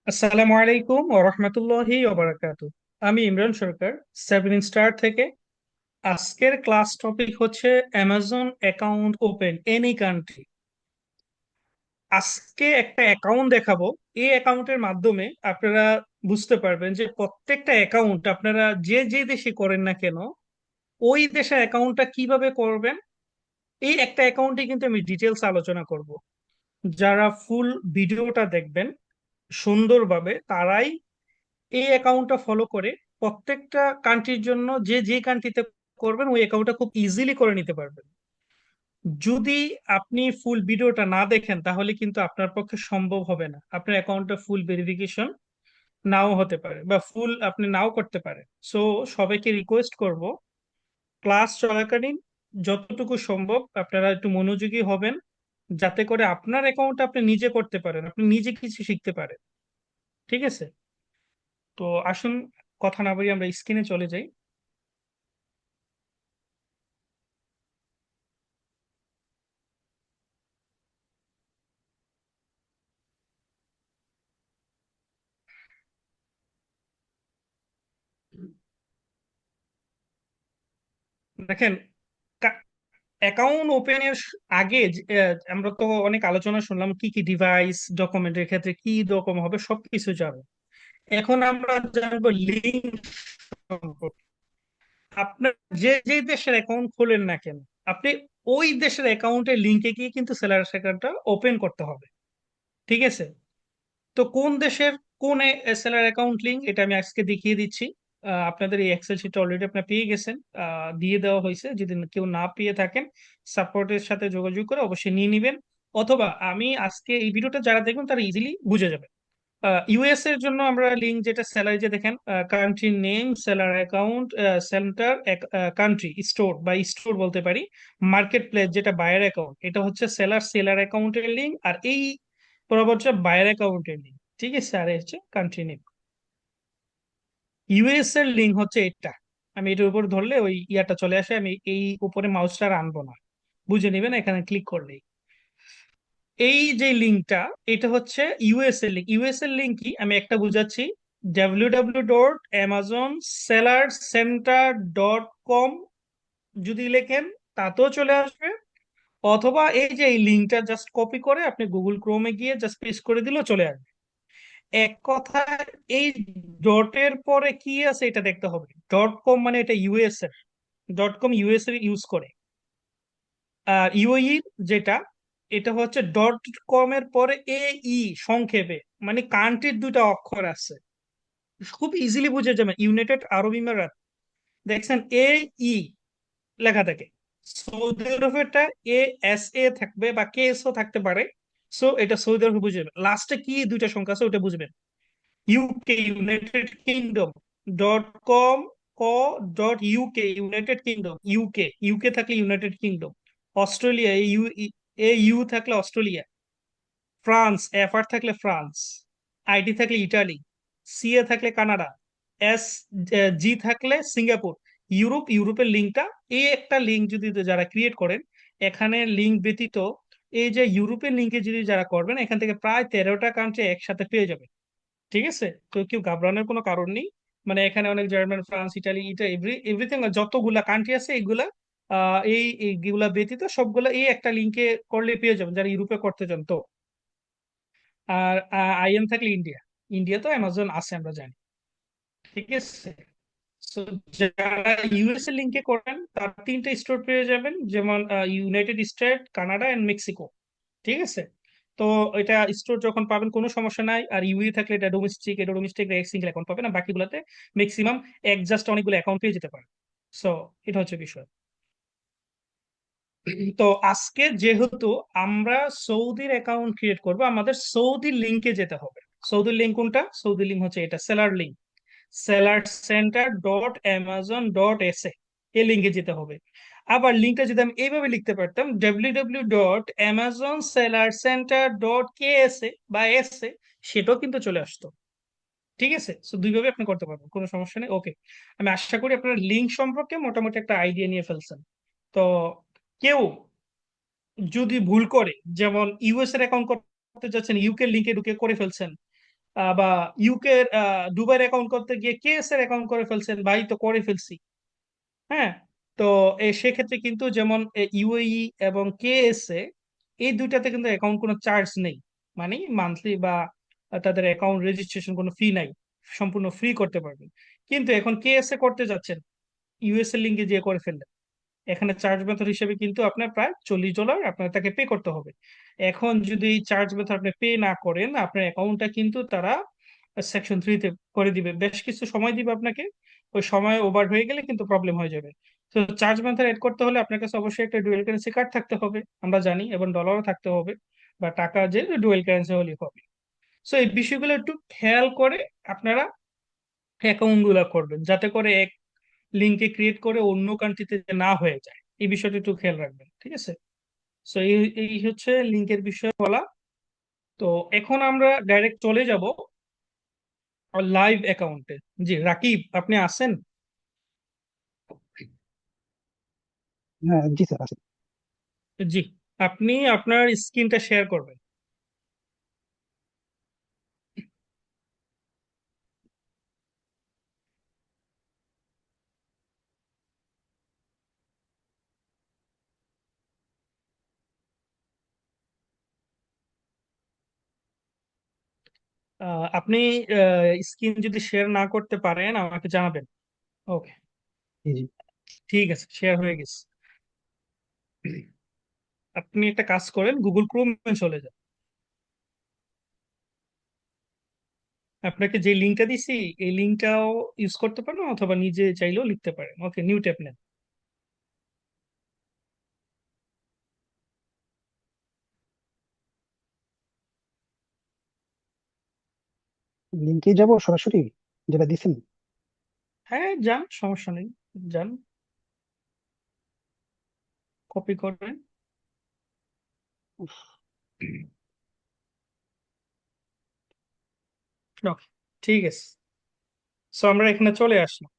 আসসালামু আলাইকুম ওয়া রাহমাতুল্লাহি ওয়া বারাকাতু। আমি ইমরান সরকার, সেভেন স্টার থেকে। আজকের ক্লাস টপিক হচ্ছে Amazon account open any country. আজকে একটা অ্যাকাউন্ট দেখাবো। এই অ্যাকাউন্টের মাধ্যমে আপনারা বুঝতে পারবেন যে প্রত্যেকটা অ্যাকাউন্ট আপনারা যে যে দেশে করেন না কেন, ওই দেশের অ্যাকাউন্টটা কিভাবে করবেন। এই একটা অ্যাকাউন্টে কিন্তু আমি ডিটেলস আলোচনা করব। যারা ফুল ভিডিওটা দেখবেন সুন্দরভাবে, তারাই এই অ্যাকাউন্টটা ফলো করে প্রত্যেকটা কান্ট্রির জন্য যে যে কান্ট্রিতে করবেন ওই অ্যাকাউন্টটা খুব ইজিলি করে নিতে পারবেন। যদি আপনি ফুল ভিডিওটা না দেখেন তাহলে কিন্তু আপনার পক্ষে সম্ভব হবে না, আপনার অ্যাকাউন্টটা ফুল ভেরিফিকেশন নাও হতে পারে বা ফুল আপনি নাও করতে পারে। সো সবাইকে রিকোয়েস্ট করব, ক্লাস চলাকালীন যতটুকু সম্ভব আপনারা একটু মনোযোগী হবেন, যাতে করে আপনার অ্যাকাউন্ট আপনি নিজে করতে পারেন, আপনি নিজে কিছু শিখতে পারেন। ঠিক আছে? তো আসুন, কথা না বাড়িয়ে আমরা স্ক্রিনে চলে যাই। দেখেন, অ্যাকাউন্ট ওপেনের আগে আমরা তো অনেক আলোচনা শুনলাম কি কি ডিভাইস ডকুমেন্টের ক্ষেত্রে কি রকম হবে সবকিছু জানো। এখন আমরা জানবো লিঙ্ক সম্পর্কে। আপনার যে যে দেশের অ্যাকাউন্ট খোলেন না কেন, আপনি ওই দেশের অ্যাকাউন্টের লিঙ্কে গিয়ে কিন্তু সেলার অ্যাকাউন্টটা ওপেন করতে হবে। ঠিক আছে? তো কোন দেশের কোন সেলার অ্যাকাউন্ট লিঙ্ক, এটা আমি আজকে দেখিয়ে দিচ্ছি। আপনাদের এই এক্সেল শিট অলরেডি আপনারা পেয়ে গেছেন, দিয়ে দেওয়া হয়েছে। যদি কেউ না পেয়ে থাকেন, সাপোর্টের সাথে যোগাযোগ করে অবশ্যই নিয়ে নেবেন। অথবা আমি আজকে এই ভিডিওটা যারা দেখবেন তারা ইজিলি বুঝে যাবে। ইউএস এর জন্য আমরা লিঙ্ক যেটা সেলার, যে দেখেন country name, seller account, centre, country, store বা স্টোর বলতে পারি, মার্কেট প্লেস যেটা বায়ার অ্যাকাউন্ট, এটা হচ্ছে সেলার অ্যাকাউন্টের লিঙ্ক, আর এই বরাবর হচ্ছে বায়ার অ্যাকাউন্টের লিঙ্ক। ঠিক আছে? আর এই হচ্ছে কান্ট্রি নেম। ইউএস এর লিঙ্ক হচ্ছে এটা। আমি এটার উপর ধরলে ওই ইয়াটা চলে আসে, আমি এই উপরে মাউসটা আর আনবো না, বুঝে নিবেন এখানে ক্লিক করলেই। এই যে লিঙ্কটা, এটা হচ্ছে ইউএস এর লিঙ্ক। ইউএস এর লিঙ্ক কি আমি একটা বুঝাচ্ছি। www.amazonsellercenter.com যদি লেখেন তাতেও চলে আসবে। অথবা এই যে এই লিঙ্কটা জাস্ট কপি করে আপনি গুগল ক্রোমে গিয়ে জাস্ট পেস্ট করে দিলেও চলে আসবে। এক কথায় এই ডটের পরে কি আছে এটা দেখতে হবে। ডট কম মানে এটা ইউএস এর, ডট কম ইউএস এর ইউজ করে। আর ইউএই যেটা, এটা হচ্ছে ডট কম এর পরে এ ই সংক্ষেপে, মানে কান্ট্রির দুইটা অক্ষর আছে। খুব ইজিলি বুঝে যাবেন, ইউনাইটেড আরব ইমারাত। দেখছেন এ ই লেখা থাকে। সৌদি আরবেরটা এ এস এ থাকবে বা কে এস ও থাকতে পারে। সো এটা সৌদি আরবে বুঝবেন, লাস্টে কি দুইটা সংখ্যা আছে ওটা বুঝবেন। UK United Kingdom dot com, co dot UK United Kingdom, UK UK থাকলে United Kingdom. Australia A U, A U থাকলে অস্ট্রেলিয়া। ফ্রান্স, এফ আর থাকলে ফ্রান্স। আইটি থাকলে ইটালি। সি এ থাকলে কানাডা। এস জি থাকলে সিঙ্গাপুর। ইউরোপ, ইউরোপের লিঙ্কটা, এই একটা লিঙ্ক যদি যারা ক্রিয়েট করেন, এখানে লিঙ্ক ব্যতীত এই যে ইউরোপের লিঙ্কে যদি যারা করবেন, এখান থেকে প্রায় 13টা কান্ট্রি একসাথে পেয়ে যাবে। ঠিক আছে? তো কেউ ঘাবড়ানোর কোনো কারণ নেই। মানে এখানে অনেক জার্মান, ফ্রান্স, ইটালি, এভরিথিং যতগুলা কান্ট্রি আছে এগুলা এইগুলা ব্যতীত সবগুলা এই একটা লিঙ্কে করলে পেয়ে যাবেন, যারা ইউরোপে করতে চান তো। আর আইএম থাকলে ইন্ডিয়া। ইন্ডিয়া তো অ্যামাজন আছে আমরা জানি। ঠিক আছে? So, যারা ইউএসএ লিঙ্কে করেন তার তিনটা স্টোর পেয়ে যাবেন, যেমন United State, Canada and Mexico. ঠিক আছে? তো এটা স্টোর যখন পাবেন কোনো সমস্যা নাই। আর ইউই থাকলে এটা ডোমেস্টিক, এটা ডোমেস্টিক সিঙ্গেল অ্যাকাউন্ট পাবেন, আর বাকিগুলোতে ম্যাক্সিমাম এক জাস্ট অনেকগুলো অ্যাকাউন্ট পেয়ে যেতে পারে। সো এটা হচ্ছে বিষয়। তো আজকে যেহেতু আমরা সৌদির অ্যাকাউন্ট ক্রিয়েট করব, আমাদের সৌদি লিঙ্কে যেতে হবে। সৌদির লিঙ্ক কোনটা? সৌদি লিঙ্ক হচ্ছে এটা, সেলার লিঙ্ক, seller center.amazon.sa। এই লিঙ্কে যেতে হবে। আবার লিঙ্কটা যদি আমি এইভাবে লিখতে পারতাম, www.amazonsellercenter.ksa বা এসএ, সেটাও কিন্তু চলে আসতো। ঠিক আছে? সো দুইভাবে আপনি করতে পারবেন, কোনো সমস্যা নেই। ওকে, আমি আশা করি আপনারা লিঙ্ক সম্পর্কে মোটামুটি একটা আইডিয়া নিয়ে ফেলছেন। তো কেউ যদি ভুল করে, যেমন ইউএস এর অ্যাকাউন্ট করতে যাচ্ছেন, ইউকে লিঙ্কে ঢুকে করে ফেলছেন, বা ইউকে দুবাইয়ের অ্যাকাউন্ট করতে গিয়ে কেএস এর অ্যাকাউন্ট করে ফেলছেন, ভাই তো করে ফেলছি। হ্যাঁ, তো সেক্ষেত্রে কিন্তু যেমন ইউএই এবং কেএসএ, এই দুইটাতে কিন্তু অ্যাকাউন্ট কোনো চার্জ নেই, মানে মান্থলি বা তাদের অ্যাকাউন্ট রেজিস্ট্রেশন কোনো ফি নাই, সম্পূর্ণ ফ্রি করতে পারবেন। কিন্তু এখন কেএসএ করতে যাচ্ছেন, ইউএসএ লিঙ্কে যে করে ফেললেন, এখানে চার্জ মেথড হিসেবে কিন্তু আপনার প্রায় $40 আপনার তাকে পে করতে হবে। এখন যদি চার্জ মেথড আপনি পে না করেন, আপনার অ্যাকাউন্টটা কিন্তু তারা সেকশন 3-তে করে দিবে, বেশ কিছু সময় দিবে আপনাকে। ওই সময় ওভার হয়ে গেলে কিন্তু প্রবলেম হয়ে যাবে। তো চার্জ মেথড এড করতে হলে আপনার কাছে অবশ্যই একটা ডুয়েল কারেন্সি কার্ড থাকতে হবে, আমরা জানি, এবং ডলারও থাকতে হবে, বা টাকা যে ডুয়েল কারেন্সি হলেই হবে। সো এই বিষয়গুলো একটু খেয়াল করে আপনারা অ্যাকাউন্ট গুলা করবেন, যাতে করে এক লিঙ্কে ক্রিয়েট করে অন্য কান্ট্রিতে না হয়ে যায়। এই বিষয়টা একটু খেয়াল রাখবেন, ঠিক আছে? সো এই এই হচ্ছে লিঙ্কের বিষয়ে বলা। তো এখন আমরা ডাইরেক্ট চলে যাব লাইভ অ্যাকাউন্টে। জি রাকিব, আপনি আছেন? হ্যাঁ, জি স্যার আছে। জি, আপনি আপনার স্ক্রিনটা শেয়ার করবেন। আপনি স্ক্রিন যদি শেয়ার না করতে পারেন আমাকে জানাবেন। ওকে, জি জি। ঠিক আছে, শেয়ার হয়ে গেছে। আপনি একটা কাজ করেন, গুগল ক্রোমে চলে যান। আপনাকে যে লিঙ্কটা দিছি, এই লিঙ্কটাও ইউজ করতে পারেন, অথবা নিজে চাইলেও লিখতে পারেন। ওকে, নিউ ট্যাব নেন। লিঙ্কে যাব সরাসরি, যেটা দিছেন। হ্যাঁ যান, সমস্যা নেই, যান, কপি করেন। উফ, ওকে, ঠিক আছে। সো আমরা এখানে চলে আসলাম।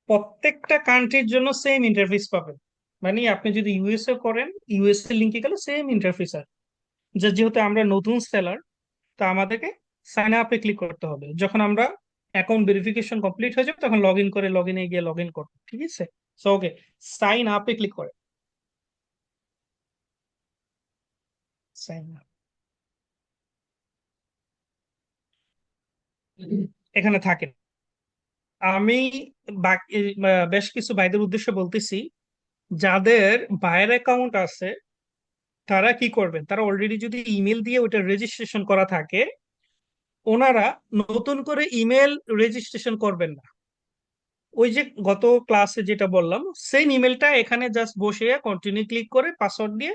প্রত্যেকটা কান্ট্রির জন্য সেম ইন্টারফেস পাবেন, মানে আপনি যদি ইউএসএ করেন, ইউএসএ লিঙ্কে গেলে সেম ইন্টারফেস আর, যেহেতু আমরা নতুন সেলার, তা আমাদেরকে সাইন আপে ক্লিক করতে হবে। যখন আমরা অ্যাকাউন্ট ভেরিফিকেশন কমপ্লিট হয়ে যাবে তখন লগ ইন করে লগ ইনে গিয়ে লগ ইন করবো, ঠিক আছে? সো ওকে, সাইন আপে ক্লিক করে সাইন আপ এখানে থাকেন। আমি বাকি বেশ কিছু ভাইদের উদ্দেশ্যে বলতেছি, যাদের বায়ের অ্যাকাউন্ট আছে তারা কি করবেন, তারা অলরেডি যদি ইমেল দিয়ে ওটা রেজিস্ট্রেশন করা থাকে, ওনারা নতুন করে ইমেল রেজিস্ট্রেশন করবেন না। ওই যে গত ক্লাসে যেটা বললাম, সেম ইমেলটা এখানে জাস্ট বসে কন্টিনিউ ক্লিক করে পাসওয়ার্ড দিয়ে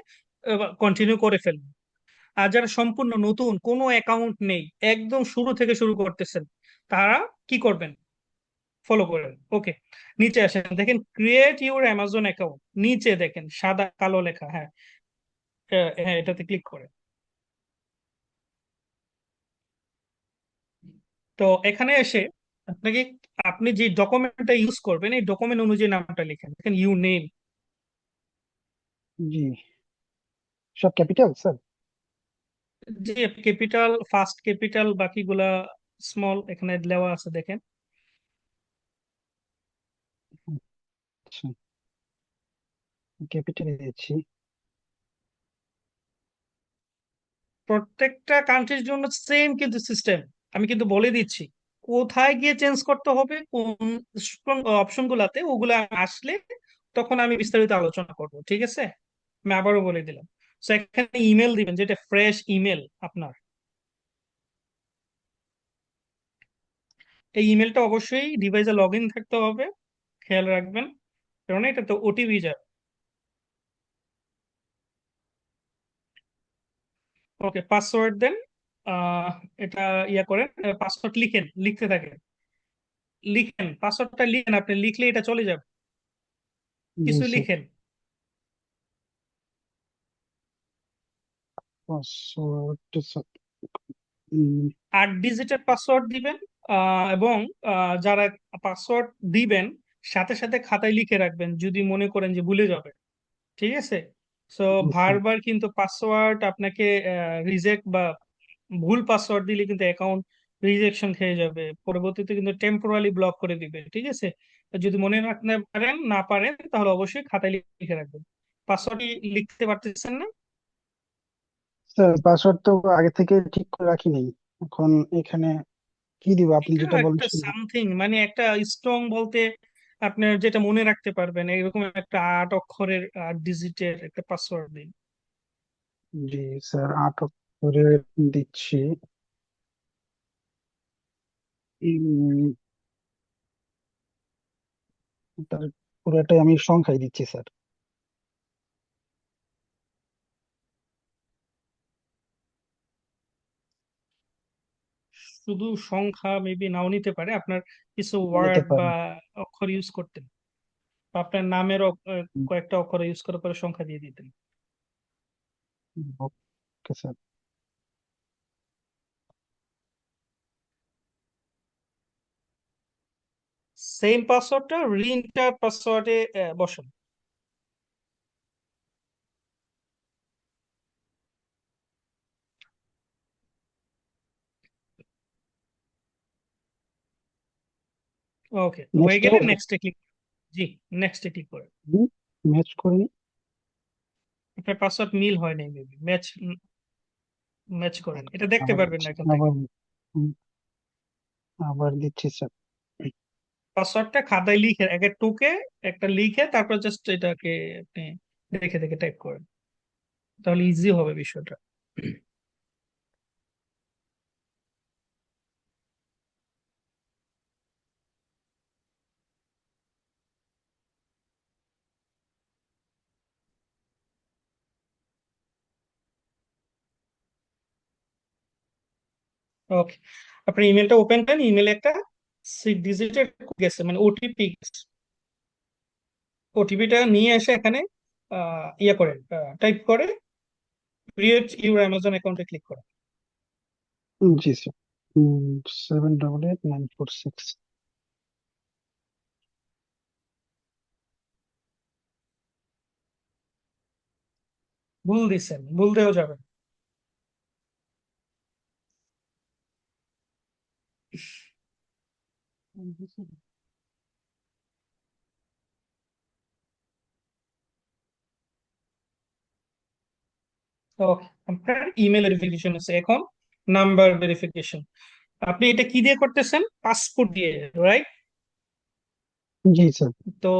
কন্টিনিউ করে ফেলবেন। আর যারা সম্পূর্ণ নতুন, কোনো অ্যাকাউন্ট নেই, একদম শুরু থেকে শুরু করতেছেন, তারা কি করবেন, ফলো করেন। ওকে, নিচে আসেন, দেখেন ক্রিয়েট ইউর অ্যামাজন অ্যাকাউন্ট, নিচে দেখেন সাদা কালো লেখা। হ্যাঁ, হ্যাঁ এটাতে ক্লিক করেন। তো এখানে এসে আপনাকে, আপনি যে ডকুমেন্টটা ইউজ করবেন এই ডকুমেন্ট অনুযায়ী নামটা লিখেন, দেখেন ইউ নেম। জি, সব ক্যাপিটাল স্যার। যে ক্যাপিটাল, ফার্স্ট ক্যাপিটাল, বাকিগুলা স্মল এখানে দেওয়া আছে দেখেন। আচ্ছা, ক্যাপিটালে দিয়েছি। প্রত্যেকটা কান্ট্রির জন্য সেম কিন্তু সিস্টেম, আমি কিন্তু বলে দিচ্ছি কোথায় গিয়ে চেঞ্জ করতে হবে, কোন অপশন গুলাতে, ওগুলা আসলে তখন আমি বিস্তারিত আলোচনা করব, ঠিক আছে? আমি আবারও বলে দিলাম। তো এখানে ইমেল দিবেন, যেটা ফ্রেশ ইমেল আপনার। এই ইমেলটা অবশ্যই ডিভাইসে লগ ইন থাকতে হবে, খেয়াল রাখবেন, কারণ এটা তো ওটিপি যায়। ওকে, পাসওয়ার্ড দেন। আহ এটা ইয়া করেন, পাসওয়ার্ড লিখেন, লিখতে থাকেন, লিখেন পাসওয়ার্ডটা, লিখেন, আপনি লিখলে এটা চলে যাবে। জি কিছু স্যার। লিখেন। পাসওয়ার্ড, 8 ডিজিটের পাসওয়ার্ড দিবেন। এবং যারা পাসওয়ার্ড দিবেন, সাথে সাথে খাতায় লিখে রাখবেন যদি মনে করেন যে ভুলে যাবে, ঠিক আছে? সো জি স্যার। বারবার কিন্তু পাসওয়ার্ড আপনাকে রিজেক্ট বা ভুল পাসওয়ার্ড দিলে কিন্তু অ্যাকাউন্ট রিজেকশন খেয়ে যাবে, পরবর্তীতে কিন্তু টেম্পোরালি ব্লক করে দিবে, ঠিক আছে? আর যদি মনে রাখতে পারেন না পারেন তাহলে অবশ্যই খাতায় লিখে রাখবেন। পাসওয়ার্ডটি লিখতে পারতেছেন না? স্যার পাসওয়ার্ড তো আগে থেকে ঠিক করে রাখি নেই। এখন এখানে কি দিব, আপনি এটা যেটা একটা বলছেন? সামথিং, মানে একটা স্ট্রং বলতে আপনার যেটা মনে রাখতে পারবেন এরকম একটা 8 অক্ষরের 8 ডিজিটের একটা পাসওয়ার্ড দিন। জি স্যার, আটক করে দিচ্ছি। উম, তার পুরোটাই আমি সংখ্যায় দিচ্ছি স্যার। শুধু সংখ্যা মেবি নাও নিতে পারে, আপনার কিছু নিতে ওয়ার্ড বা পারেন। অক্ষর ইউজ করতেন, বা আপনার নামের কয়েকটা অক্ষর ইউজ করার পরে সংখ্যা দিয়ে দিতেন। Okay sir. সেম পাসওয়ার্ডটা রিন্টার পাসওয়ার্ডে বসান। ওকে, হয়ে নেক্সট গেলে হবে? নেক্সটে ক্লিক। জি, নেক্সটে ক্লিক করেন। ম্যাচ করিনি। আপনার পাসওয়ার্ড মিল হয় নাই, মেবি ম্যাচ ম্যাচ করেন, এটা দেখতে আবার পারবেন না দিচ্ছি, এখান থেকে। আবার দিচ্ছি স্যার। পাসওয়ার্ডটা খাতায় লিখে একে টুকে একটা লিখে তারপর জাস্ট এটাকে আপনি দেখে দেখে টাইপ করেন, তাহলে ইজি হবে বিষয়টা। ওকে, আপনি ইমেলটা ওপেন করেন, ইমেলে একটা 6 ডিজিটের গেছে, মানে ওটিপি গেছে। ওটিপিটা নিয়ে এসে এখানে ইয়ে করেন, টাইপ করে ক্রিয়েট ইউর অ্যামাজন অ্যাকাউন্টে ক্লিক করেন। জি স্যার। 788 946। ভুল দিচ্ছেন, ভুল দেওয়া যাবে না। ওকে, আপনার ইমেল ভেরিফিকেশন আছে এখন, নাম্বার ভেরিফিকেশন। আপনি এটা কি দিয়ে করতেছেন? পাসপোর্ট দিয়ে, রাইট? জি স্যার। তো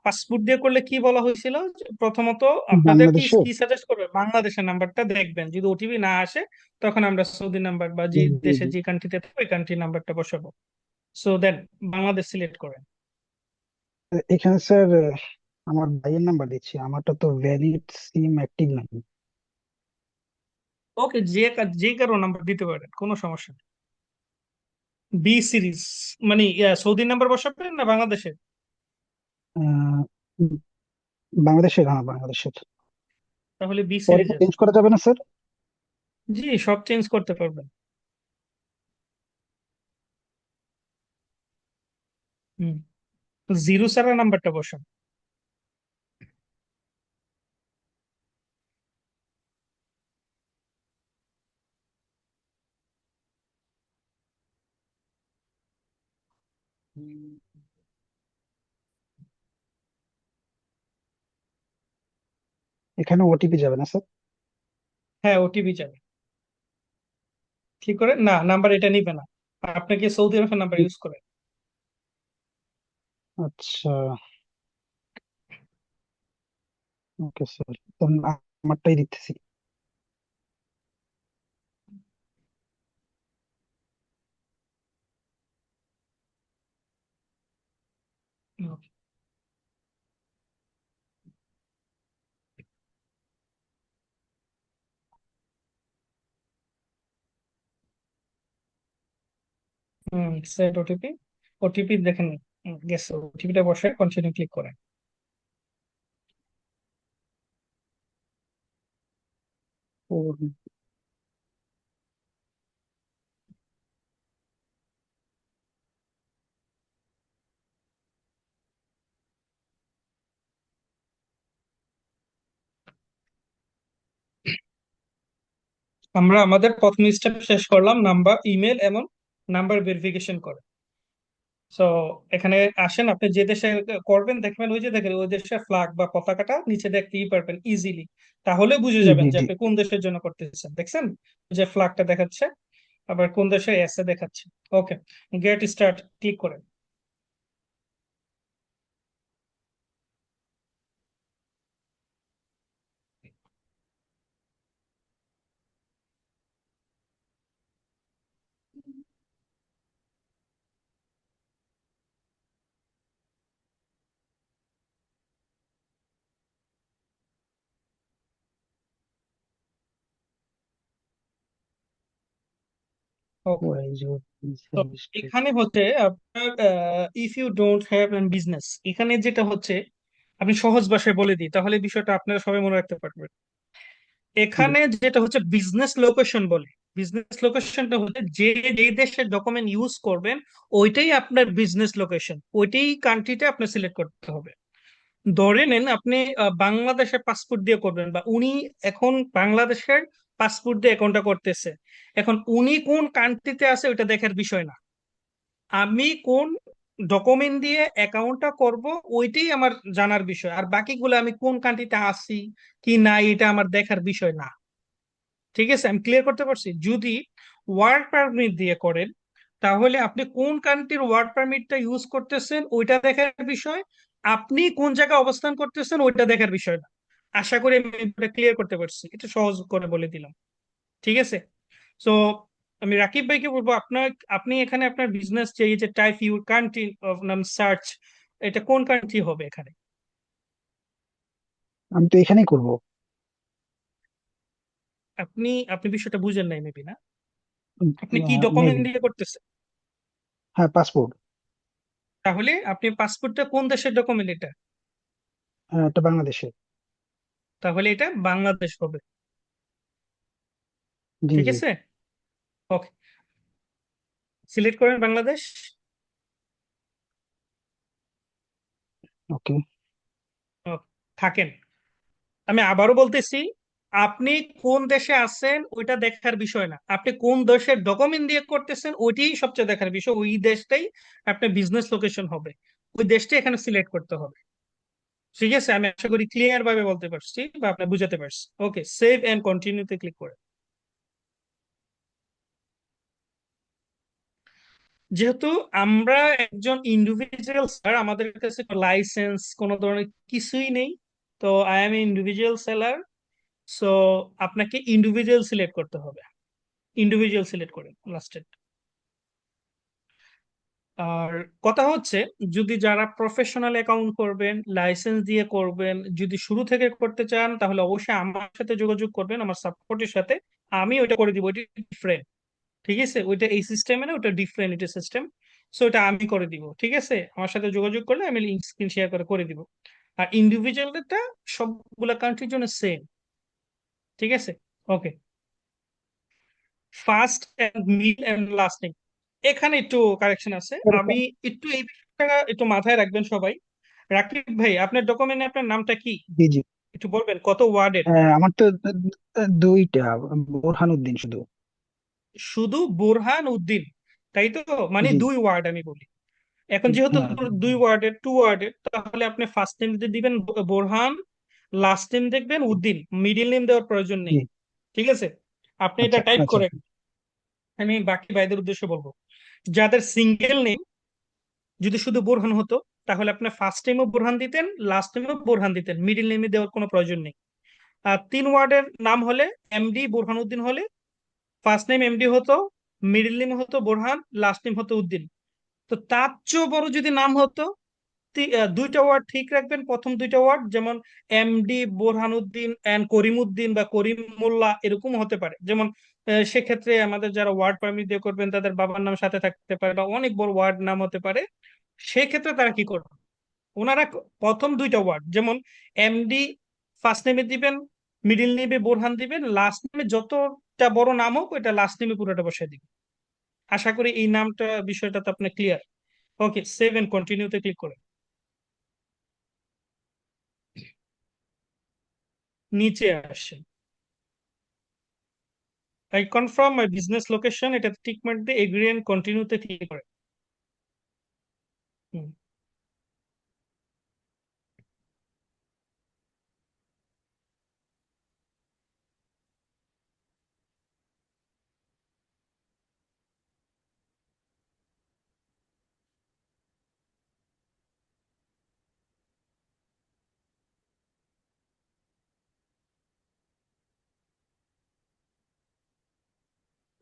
পাসপোর্ট দিয়ে করলে কি বলা হয়েছিল যে, প্রথমত আপনাদের কি বাংলাদেশে। কি সাজেস্ট করবে, বাংলাদেশের নাম্বারটা দেখবেন, যদি ওটিপি না আসে তখন আমরা সৌদি নাম্বার বা যে জি দেশে জি। যে কান্ট্রিতে থাকবে ওই কান্ট্রি নাম্বারটা বসাবো। সো দেন বাংলাদেশ সিলেক্ট করেন। এখানে স্যার আমার ভাইয়ের নাম্বার দিচ্ছি, আমারটা তো ভ্যালিড সিম অ্যাক্টিভ নাই। ওকে, যে কারো নাম্বার দিতে পারেন, কোনো সমস্যা নেই। বি সিরিজ, মানে সৌদি নাম্বার বসাবেন না বাংলাদেশের? আহ, উম, বাংলাদেশের, হ্যাঁ বাংলাদেশের। তাহলে বি পরে সিরিজের। চেঞ্জ করা যাবে না স্যার? জি, সব চেঞ্জ করতে পারবেন। হুম, জিরো সারা নাম্বারটা বসান। এখানে ওটিপি যাবে না স্যার? হ্যাঁ, ওটিপি যাবে। ঠিক করে না, নাম্বার এটা নিবে না, আপনাকে সৌদি আরবের নাম্বার ইউজ করে। আচ্ছা, ওকে স্যার। আমারটাই দিতেছি। সেট ওটিপি, ওটিপি দেখেন গেছে, ওটিপিটা বসে কন্টিনিউ ক্লিক করেন। আমরা আমাদের প্রথম স্টেপ শেষ করলাম, নাম্বার, ইমেল এবং নাম্বার ভেরিফিকেশন করে। সো এখানে আসেন, আপনি যে দেশে করবেন দেখবেন, ওই যে দেখেন ওই দেশের ফ্ল্যাগ বা পতাকাটা নিচে দেখতেই পারবেন ইজিলি। তাহলে বুঝে যাবেন জি যে জি। আপনি কোন দেশের জন্য করতেছেন। দেখছেন ওই যে ফ্ল্যাগটা দেখাচ্ছে, আবার কোন দেশে এসে দেখাচ্ছে। ওকে, গেট স্টার্ট ক্লিক করেন। ওকে, Where is your তো service state? এখানে হচ্ছে আপনার if you don't have an business, এখানে যেটা হচ্ছে, আপনি সহজ ভাষায় বলে দিই তাহলে বিষয়টা আপনারা সবাই মনে রাখতে পারবেন। জি। এখানে যেটা হচ্ছে বিজনেস লোকেশন বলে, বিজনেস লোকেশনটা হচ্ছে যে যে দেশের ডকুমেন্ট ইউজ করবেন ওইটাই আপনার বিজনেস লোকেশন, ওইটাই কান্ট্রিটা আপনি সিলেক্ট করতে হবে। ধরে নেন আপনি বাংলাদেশের পাসপোর্ট দিয়ে করবেন, বা উনি এখন বাংলাদেশের পাসপোর্ট দিয়ে অ্যাকাউন্টটা করতেছে, এখন উনি কোন কান্ট্রিতে আছে ওইটা দেখার বিষয় না, আমি কোন ডকুমেন্ট দিয়ে অ্যাকাউন্টটা করব ওইটাই আমার জানার বিষয়। আর বাকিগুলো আমি কোন কান্ট্রিতে আছি কি না এটা আমার দেখার বিষয় না। ঠিক আছে, আমি ক্লিয়ার করতে পারছি? যদি ওয়ার্ক পারমিট দিয়ে করেন তাহলে আপনি কোন কান্ট্রির ওয়ার্ক পারমিটটা ইউজ করতেছেন ওইটা দেখার বিষয়, আপনি কোন জায়গায় অবস্থান করতেছেন ওইটা দেখার বিষয় না। আশা করি আমি এটা ক্লিয়ার করতে পারছি, এটা সহজ করে বলে দিলাম। ঠিক আছে, সো আমি রাকিব ভাইকে বলবো, আপনার, আপনি এখানে আপনার বিজনেস যে এই যে টাইপ ইউর কান্ট্রি অফ নাম সার্চ, এটা কোন কান্ট্রি হবে এখানে? আমি তো এখানেই করব। আপনি আপনি বিষয়টা বুঝেন নাই মেবি, না? আপনি কি ডকুমেন্ট মেবি। দিয়ে করতেছেন? হ্যাঁ, পাসপোর্ট। তাহলে আপনি পাসপোর্টটা কোন দেশের ডকুমেন্ট এটা? এটা বাংলাদেশে। তাহলে এটা বাংলাদেশ হবে। জি ঠিক জি। আছে, ওকে, সিলেক্ট করেন বাংলাদেশ। ওকে। Okay, থাকেন। আমি আবারও বলতেছি, আপনি কোন দেশে আছেন ওইটা দেখার বিষয় না, আপনি কোন দেশের ডকুমেন্ট দিয়ে করতেছেন ওইটাই সবচেয়ে দেখার বিষয়, ওই দেশটাই আপনার বিজনেস লোকেশন হবে, ওই দেশটা এখানে সিলেক্ট করতে হবে। ঠিক আছে, আমি আশা করি ক্লিয়ার ভাবে বলতে পারছি বা আপনি বুঝাতে পারছি। ওকে, সেভ এন্ড কন্টিনিউতে ক্লিক করে। যেহেতু আমরা একজন ইন্ডিভিজুয়াল স্যার, আমাদের কাছে লাইসেন্স কোনো ধরনের কিছুই নেই, তো I am individual seller. So আপনাকে ইন্ডিভিজুয়াল সিলেক্ট করতে হবে, ইন্ডিভিজুয়াল সিলেক্ট করেন লাস্টে। আর কথা হচ্ছে, যদি যারা প্রফেশনাল অ্যাকাউন্ট করবেন, লাইসেন্স দিয়ে করবেন, যদি শুরু থেকে করতে চান তাহলে অবশ্যই আমার সাথে যোগাযোগ করবেন, আমার সাপোর্টের সাথে। আমি ওইটা করে দিব, ওইটা ডিফারেন্ট। ঠিক আছে, ওইটা এই সিস্টেমে না, ওইটা ডিফারেন্ট, এটা সিস্টেম। সো এটা আমি করে দিব। ঠিক আছে, আমার সাথে যোগাযোগ করলে আমি লিঙ্ক স্ক্রিন শেয়ার করে করে দিব। আর ইন্ডিভিজুয়ালটা সবগুলা কান্ট্রির জন্য সেম। ঠিক আছে, okay. First and mid and lasting, এখানে একটু কারেকশন আছে। এরকম। আমি একটু এই বিষয়টা একটু মাথায় রাখবেন সবাই। রাকিব ভাই, আপনার ডকুমেন্টে আপনার নামটা কি জি জি। একটু বলবেন, কত ওয়ার্ডের? আমার তো দুইটা, বোরহান উদ্দিন শুধু। শুধু বোরহান উদ্দিন, তাই তো? মানে জি। 2 ওয়ার্ড আমি বলি। এখন যেহেতু হ্যাঁ। 2 ওয়ার্ডের, 2 ওয়ার্ডের, তাহলে আপনি ফার্স্ট নেম দিবেন বোরহান, লাস্ট নেম দেখবেন উদ্দিন, মিডিল নেম দেওয়ার প্রয়োজন জি। নেই। ঠিক আছে, আপনি এটা আচ্ছা টাইপ আচ্ছা। করে, আমি বাকি ভাইদের উদ্দেশ্যে বলবো, যাদের সিঙ্গেল নেম, যদি শুধু বোরহান হতো তাহলে আপনি ফার্স্ট নেমও বোরহান দিতেন, লাস্ট নেমও বোরহান দিতেন, মিডিল নেমে দেওয়ার কোনো প্রয়োজন নেই। আর 3 ওয়ার্ডের নাম হলে, এমডি বোরহানউদ্দিন হলে ফার্স্ট নেম এমডি হতো, মিডিল নেম হতো বোরহান, লাস্ট নেম হতো উদ্দিন। তো তার চেয়েও বড় যদি নাম হতো, 2টা ওয়ার্ড ঠিক রাখবেন, প্রথম 2টা ওয়ার্ড, যেমন এমডি বোরহানউদ্দিন এন্ড করিমউদ্দিন বা করিম মোল্লা এরকম হতে পারে। যেমন সেক্ষেত্রে আমাদের যারা ওয়ার্ড পারমিট দিয়ে করবেন তাদের বাবার নাম সাথে থাকতে পারে বা অনেক বড় ওয়ার্ড নাম হতে পারে। সেক্ষেত্রে তারা কি করবে, ওনারা প্রথম 2টা ওয়ার্ড যেমন এমডি ফার্স্ট নেমে দিবেন, মিডিল নেমে বোরহান দিবেন, লাস্ট নেমে যতটা বড় নাম হোক ওইটা লাস্ট নেমে পুরোটা বসিয়ে দিবেন। আশা করি এই নামটা বিষয়টা তো আপনার ক্লিয়ার। ওকে, সেভ এন্ড কন্টিনিউতে ক্লিক করে নিচে আসেন। I confirm my business location, এটা টিক মার্ক দিয়ে এগ্রি এন্ড কন্টিনিউতে ক্লিক করে।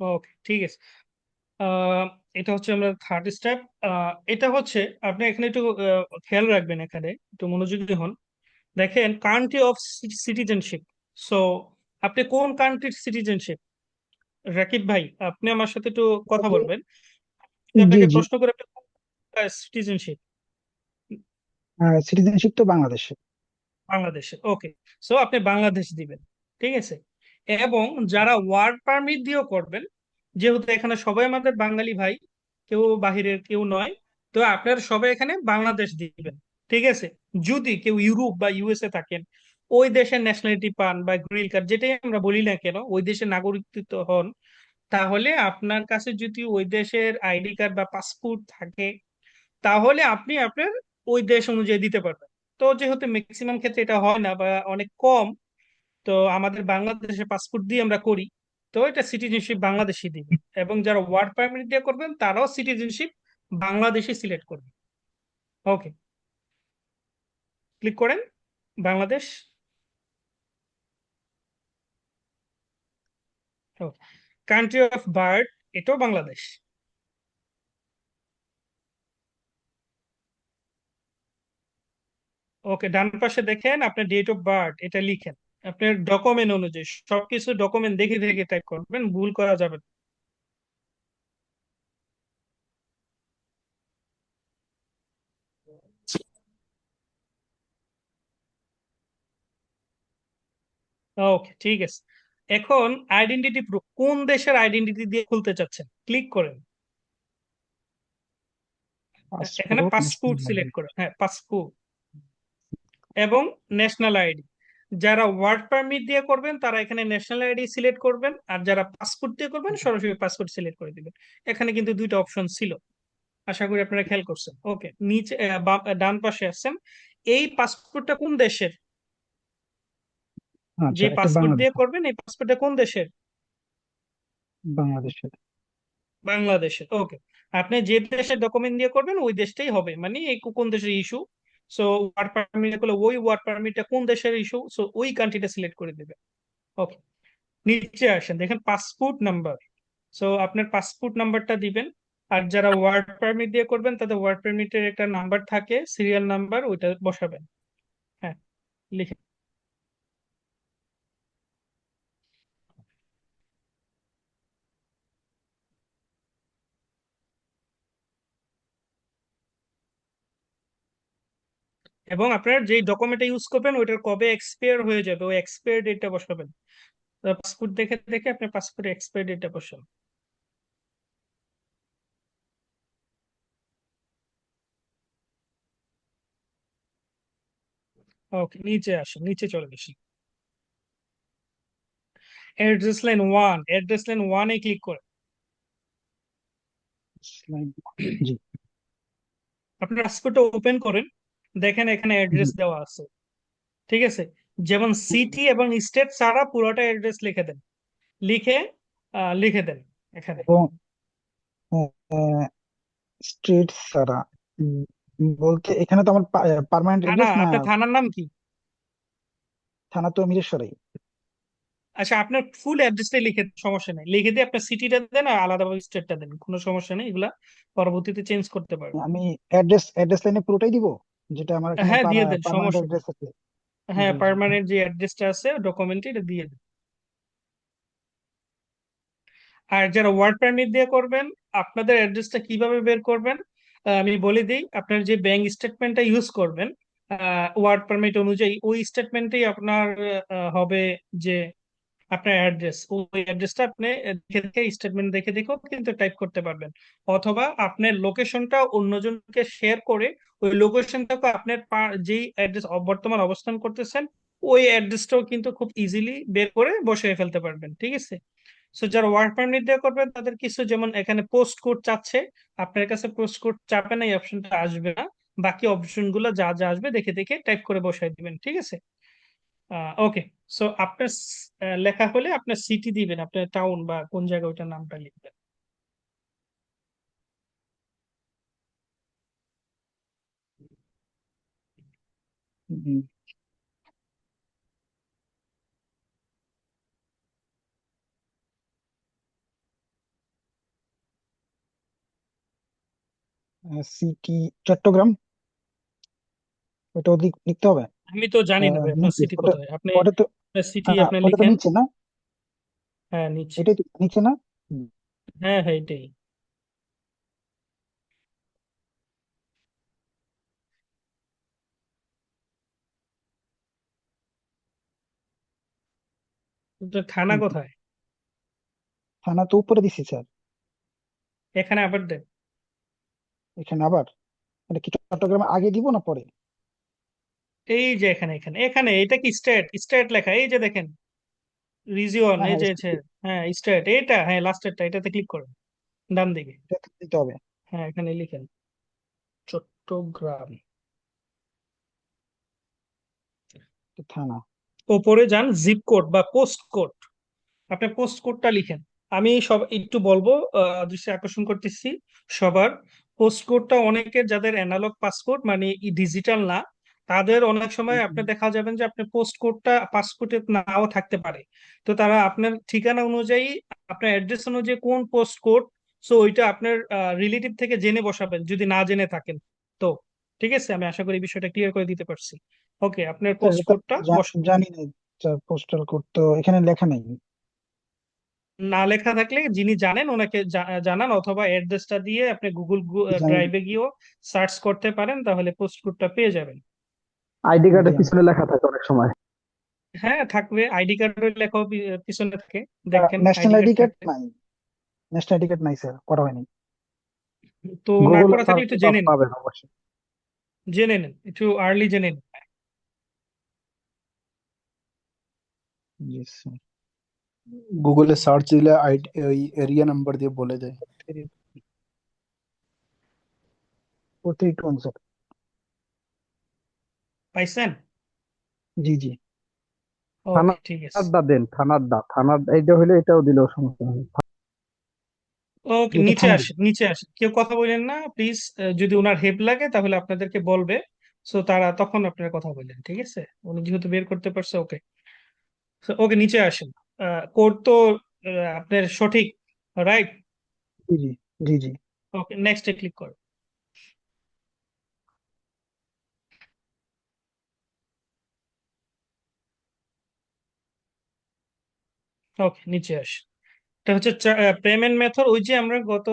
ওকে, ঠিক আছে। আহ, এটা হচ্ছে আমরা থার্ড স্টেপ। এটা হচ্ছে আপনি এখানে একটু খেয়াল রাখবেন, এখানে একটু মনোযোগী হন। দেখেন কান্ট্রি অফ সিটিজেনশিপ। সো আপনি কোন কান্ট্রির সিটিজেনশিপ? রাকিব ভাই, আপনি আমার সাথে একটু কথা বলবেন। জি আপনাকে জি। প্রশ্ন করে সিটিজেনশিপ সিটিজেনশিপ তো বাংলাদেশে। বাংলাদেশে, ওকে। সো আপনি বাংলাদেশ দিবেন, ঠিক আছে। এবং যারা ওয়ার্ক পারমিট দিয়েও করবেন, যেহেতু এখানে সবাই আমাদের বাঙালি ভাই, কেউ বাহিরের কেউ নয়, তো আপনারা সবাই এখানে বাংলাদেশ দিবেন, ঠিক আছে। যদি কেউ ইউরোপ বা ইউএসএ থাকেন, ওই দেশের ন্যাশনালিটি পান বা গ্রিন কার্ড, যেটাই আমরা বলি না কেন, ওই দেশের নাগরিকত্ব হন, তাহলে আপনার কাছে যদি ওই দেশের আইডি কার্ড বা পাসপোর্ট থাকে, তাহলে আপনি আপনার ওই দেশ অনুযায়ী দিতে পারবেন। তো যেহেতু ম্যাক্সিমাম ক্ষেত্রে এটা হয় না বা অনেক কম, তো আমাদের বাংলাদেশের পাসপোর্ট দিয়ে আমরা করি, তো এটা সিটিজেনশিপ বাংলাদেশি দিবে। এবং যারা ওয়ার্ক পারমিট দিয়ে করবেন তারাও সিটিজেনশিপ বাংলাদেশি সিলেক্ট করবে। ওকে, ক্লিক করেন বাংলাদেশ। কান্ট্রি অফ বার্থ, এটাও বাংলাদেশ। ওকে, ডান পাশে দেখেন আপনার ডেট অফ বার্থ, এটা লিখেন আপনার ডকুমেন্ট অনুযায়ী। সবকিছু ডকুমেন্ট দেখে দেখে টাইপ করবেন, ভুল করা যাবে না। ওকে, ঠিক আছে। এখন আইডেন্টিটি প্রুফ, কোন দেশের আইডেন্টিটি দিয়ে খুলতে চাচ্ছেন, ক্লিক করেন। এখানে পাসপোর্ট, পাসপোর্ট ন্যাশনাল সিলেক্ট করেন, হ্যাঁ পাসপোর্ট এবং ন্যাশনাল আইডি। যারা ওয়ার্ক পারমিট দিয়ে করবেন তারা এখানে ন্যাশনাল আইডি সিলেক্ট করবেন, আর যারা পাসপোর্ট দিয়ে করবেন সরাসরি পাসপোর্ট সিলেক্ট করে দিবেন। এখানে কিন্তু দুইটা অপশন ছিল, আশা করি আপনারা খেয়াল করছেন। ওকে, নিচে ডান পাশে আসছেন। এই পাসপোর্টটা কোন দেশের? আচ্ছা, যে এটা পাসপোর্ট দিয়ে বাংলাদেশ। করবেন এই পাসপোর্টটা কোন দেশের? বাংলাদেশের। বাংলাদেশের, ওকে। আপনি যে দেশের ডকুমেন্ট দিয়ে করবেন ওই দেশটাই হবে, মানে এই কোন দেশের ইস্যু। সো ওয়ার্ক পারমিট করলে ওই ওয়ার্ক পারমিটটা কোন দেশের ইস্যু, সো ওই কান্ট্রিটা সিলেক্ট করে দেবে। ওকে, নিচে আসেন, দেখেন পাসপোর্ট নাম্বার। সো আপনার পাসপোর্ট নাম্বারটা দিবেন। আর যারা ওয়ার্ক পারমিট দিয়ে করবেন তাদের ওয়ার্ক পারমিটের একটা নাম্বার থাকে, সিরিয়াল নাম্বার, ওইটা বসাবেন। হ্যাঁ, লিখে। এবং আপনার যে ডকুমেন্টটা ইউজ করবেন ওইটার কবে এক্সপায়ার হয়ে যাবে ওই এক্সপায়ার ডেটটা বসাবেন। পাসপোর্ট দেখে দেখে আপনার পাসপোর্ট এক্সপায়ার ডেটটা বসাবেন। ওকে, নিচে আসেন, নিচে চলে গেছি। অ্যাড্রেস লাইন ওয়ানে ক্লিক করে স্লাইড। জি আপনার পাসপোর্টটা ওপেন করেন। দেখেন এখানে জি। অ্যাড্রেস দেওয়া আছে, ঠিক আছে। যেমন সিটি এবং স্টেট ছাড়া পুরোটা অ্যাড্রেস লিখে দেন, লিখে লিখে দেন এখানে। এবং স্ট্রিট ছাড়া বলতে এখানে তো আমার পার্মানেন্ট থানা, অ্যাড্রেস না। আপনার থানার নাম কি? থানা তো মিরেশ্বরাই। আচ্ছা, আপনার ফুল অ্যাড্রেসটাই লিখে দেন, সমস্যা নেই, লিখে দিয়ে আপনার সিটিটা দেন আর আলাদাভাবে স্টেটটা দেন, কোনো সমস্যা নেই, এগুলা পরবর্তীতে চেঞ্জ করতে পারবেন। আমি অ্যাড্রেস লাইনে পুরোটাই দিব, যেটা আমার এখানে হ্যাঁ দিয়ে দেন, পার্মানেন্ট সমস্যা নেই। অ্যাড্রেস আছে। হ্যাঁ, জি জি। পার্মানেন্ট যে অ্যাড্রেসটা আছে ডকুমেন্টে এটা দিয়ে দেন। আর যারা ওয়ার্ক পারমিট দিয়ে করবেন, আপনাদের অ্যাড্রেসটা কিভাবে বের করবেন আমি বলে দিই। আপনার যে ব্যাংক স্টেটমেন্টটা ইউজ করবেন ওয়ার্ক পারমিট অনুযায়ী, ওই স্টেটমেন্টেই আপনার হবে যে আপনার অ্যাড্রেস, ওই অ্যাড্রেসটা আপনি দেখে দেখে স্টেটমেন্ট দেখে দেখেও কিন্তু টাইপ করতে পারবেন। অথবা আপনার লোকেশনটা অন্যজনকে শেয়ার করে ওই লোকেশনটাকে আপনার যেই অ্যাড্রেস বর্তমান অবস্থান করতেছেন ওই অ্যাড্রেসটাও কিন্তু খুব ইজিলি বের করে বসিয়ে ফেলতে পারবেন, ঠিক আছে। সো যারা ওয়ার্ক পারমিট দিয়ে করবেন তাদের কিছু, যেমন এখানে পোস্ট কোড চাচ্ছে, আপনার কাছে পোস্ট কোড চাপে না, এই অপশনটা আসবে না। বাকি অপশন গুলো যা যা আসবে দেখে দেখে টাইপ করে বসাই দিবেন, ঠিক আছে। ওকে। সো আপনার লেখা হলে আপনার সিটি দিবেন, আপনার টাউন বা কোন জায়গায় ওইটার নামটা লিখবেন। সিটি চট্টগ্রাম, ওটা লিখতে হবে। আমি তো জানি না ভাই আপনার নিচে সিটি ওটা, কোথায়, আপনি ওটা তো সিটি আপনি ওটা তো লিখেন। নিচে না? হ্যাঁ, নিচ্ছে। এটাই তো নিচে না? হুম, হ্যাঁ হ্যাঁ, এটাই। তো থানা হুম, হুম। কোথায়? থানা তো উপরে দিছি স্যার। এখানে আবার দেন। এখানে আবার, এটা কি চট্টগ্রাম আগে দিব না পরে? এই যে এখানে এখানে এখানে এটা কি স্টেট, স্টেট লেখা, এই যে দেখেন রিজিওন, হ্যাঁ এই হ্যাঁ, যে হ্যাঁ স্টেট, এটা হ্যাঁ লাস্টেরটা, এটাতে ক্লিক করুন ডান দিকে। এটা দিতে হবে। হ্যাঁ, এখানে লিখেন চট্টগ্রাম। তো থানা। ওপরে যান, জিপ কোড বা পোস্ট কোড, আপনি পোস্ট কোডটা লিখেন। আমি সব একটু বলবো, দৃষ্টি আকর্ষণ করতেছি সবার। পোস্ট কোডটা অনেকের যাদের অ্যানালগ পাসপোর্ট মানে ডিজিটাল না, তাদের অনেক সময় আপনি দেখা যাবেন যে আপনার পোস্ট কোডটা পাসপোর্টে নাও থাকতে পারে। তো তারা আপনার ঠিকানা অনুযায়ী, আপনার অ্যাড্রেস অনুযায়ী কোন পোস্ট কোড, সো ওইটা আপনার রিলেটিভ থেকে জেনে বসাবেন যদি না জেনে থাকেন। তো ঠিক আছে, আমি আশা করি বিষয়টা ক্লিয়ার করে দিতে পারছি। ওকে, আপনার স্যার পোস্ট এটা কোডটা তো জানি না, পোস্টাল কোড তো এখানে লেখা নেই। না লেখা থাকলে যিনি জানেন ওনাকে জানান, অথবা অ্যাড্রেসটা দিয়ে আপনি গুগল জানি, ড্রাইভে গিয়েও সার্চ করতে পারেন, তাহলে পোস্ট কোডটা পেয়ে যাবেন। আইডি কার্ডের দেন। পিছনে লেখা থাকে অনেক সময়। হ্যাঁ থাকবে, আইডি কার্ডের লেখাও পিছনে থাকে, দেখেন national ID ID card card থাকলে। নাই, ন্যাশনাল আইডি কার্ড নাই স্যার, করা হয়নি। তো না গুগলে করা থাকলে সার্চ একটু জেনে নিন, পাবেন অবশ্যই। জেনে নিন একটু আর্লি জেনে নিন। Yes sir. গুগলে সার্চ দিলে আইডি ওই এরিয়া নাম্বার দিয়ে বলে দেয়। 4321 স্যার। পাইছেন? জি জি। ওকে, ঠিক আছে। থানার দা দেন, থানার দা, থানার এইটা হলে এটাও দিলেও সমস্যা নেই। ওকে, এটা নিচে থানা দিন। আসেন, নিচে আসেন, কেউ কথা বলেন না প্লিজ। যদি ওনার হেল্প লাগে তাহলে আপনাদেরকে বলবে, সো তারা তখন আপনারা কথা বললেন, ঠিক আছে। উনি যেহেতু বের করতে পারছে, ওকে। ওকে, নিচে আসেন। কোড তো আপনার সঠিক, রাইট? জি জি। জি জি। ওকে, নেক্সটে ক্লিক করো। ওকে, নিচে আস। এটা হচ্ছে পেমেন্ট মেথড, ওই যে আমরা গত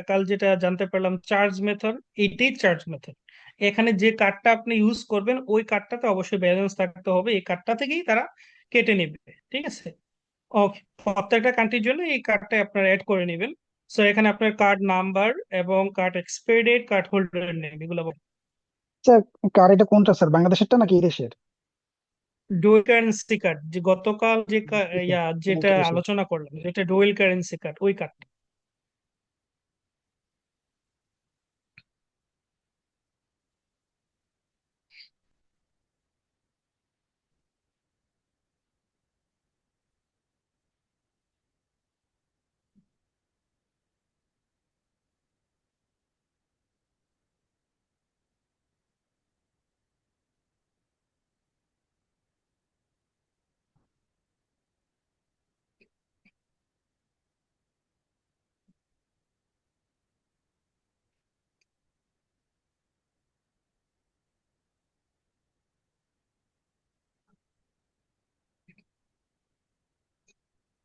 কাল যেটা জানতে পারলাম চার্জ মেথড, এইটাই চার্জ মেথড। এখানে যে কার্ডটা আপনি ইউজ করবেন ওই কার্ডটাতে অবশ্যই ব্যালেন্স থাকতে হবে, এই কার্ডটা থেকেই তারা কেটে নেবে, ঠিক আছে। ওকে, প্রত্যেকটা কান্ট্রির জন্য এই কার্ডটা আপনারা অ্যাড করে নেবেন। সো এখানে আপনার কার্ড নাম্বার এবং card expiry date, card holder name, এগুলো স্যার কার এটা কোনটা স্যার, বাংলাদেশেরটা নাকি এই দেশের? ডুয়েল কারেন্সি কার্ড, যে গতকাল যে যেটা এটা দেশের। আলোচনা করলাম, যেটা ডুয়েল কারেন্সি কার্ড, ওই কার্ড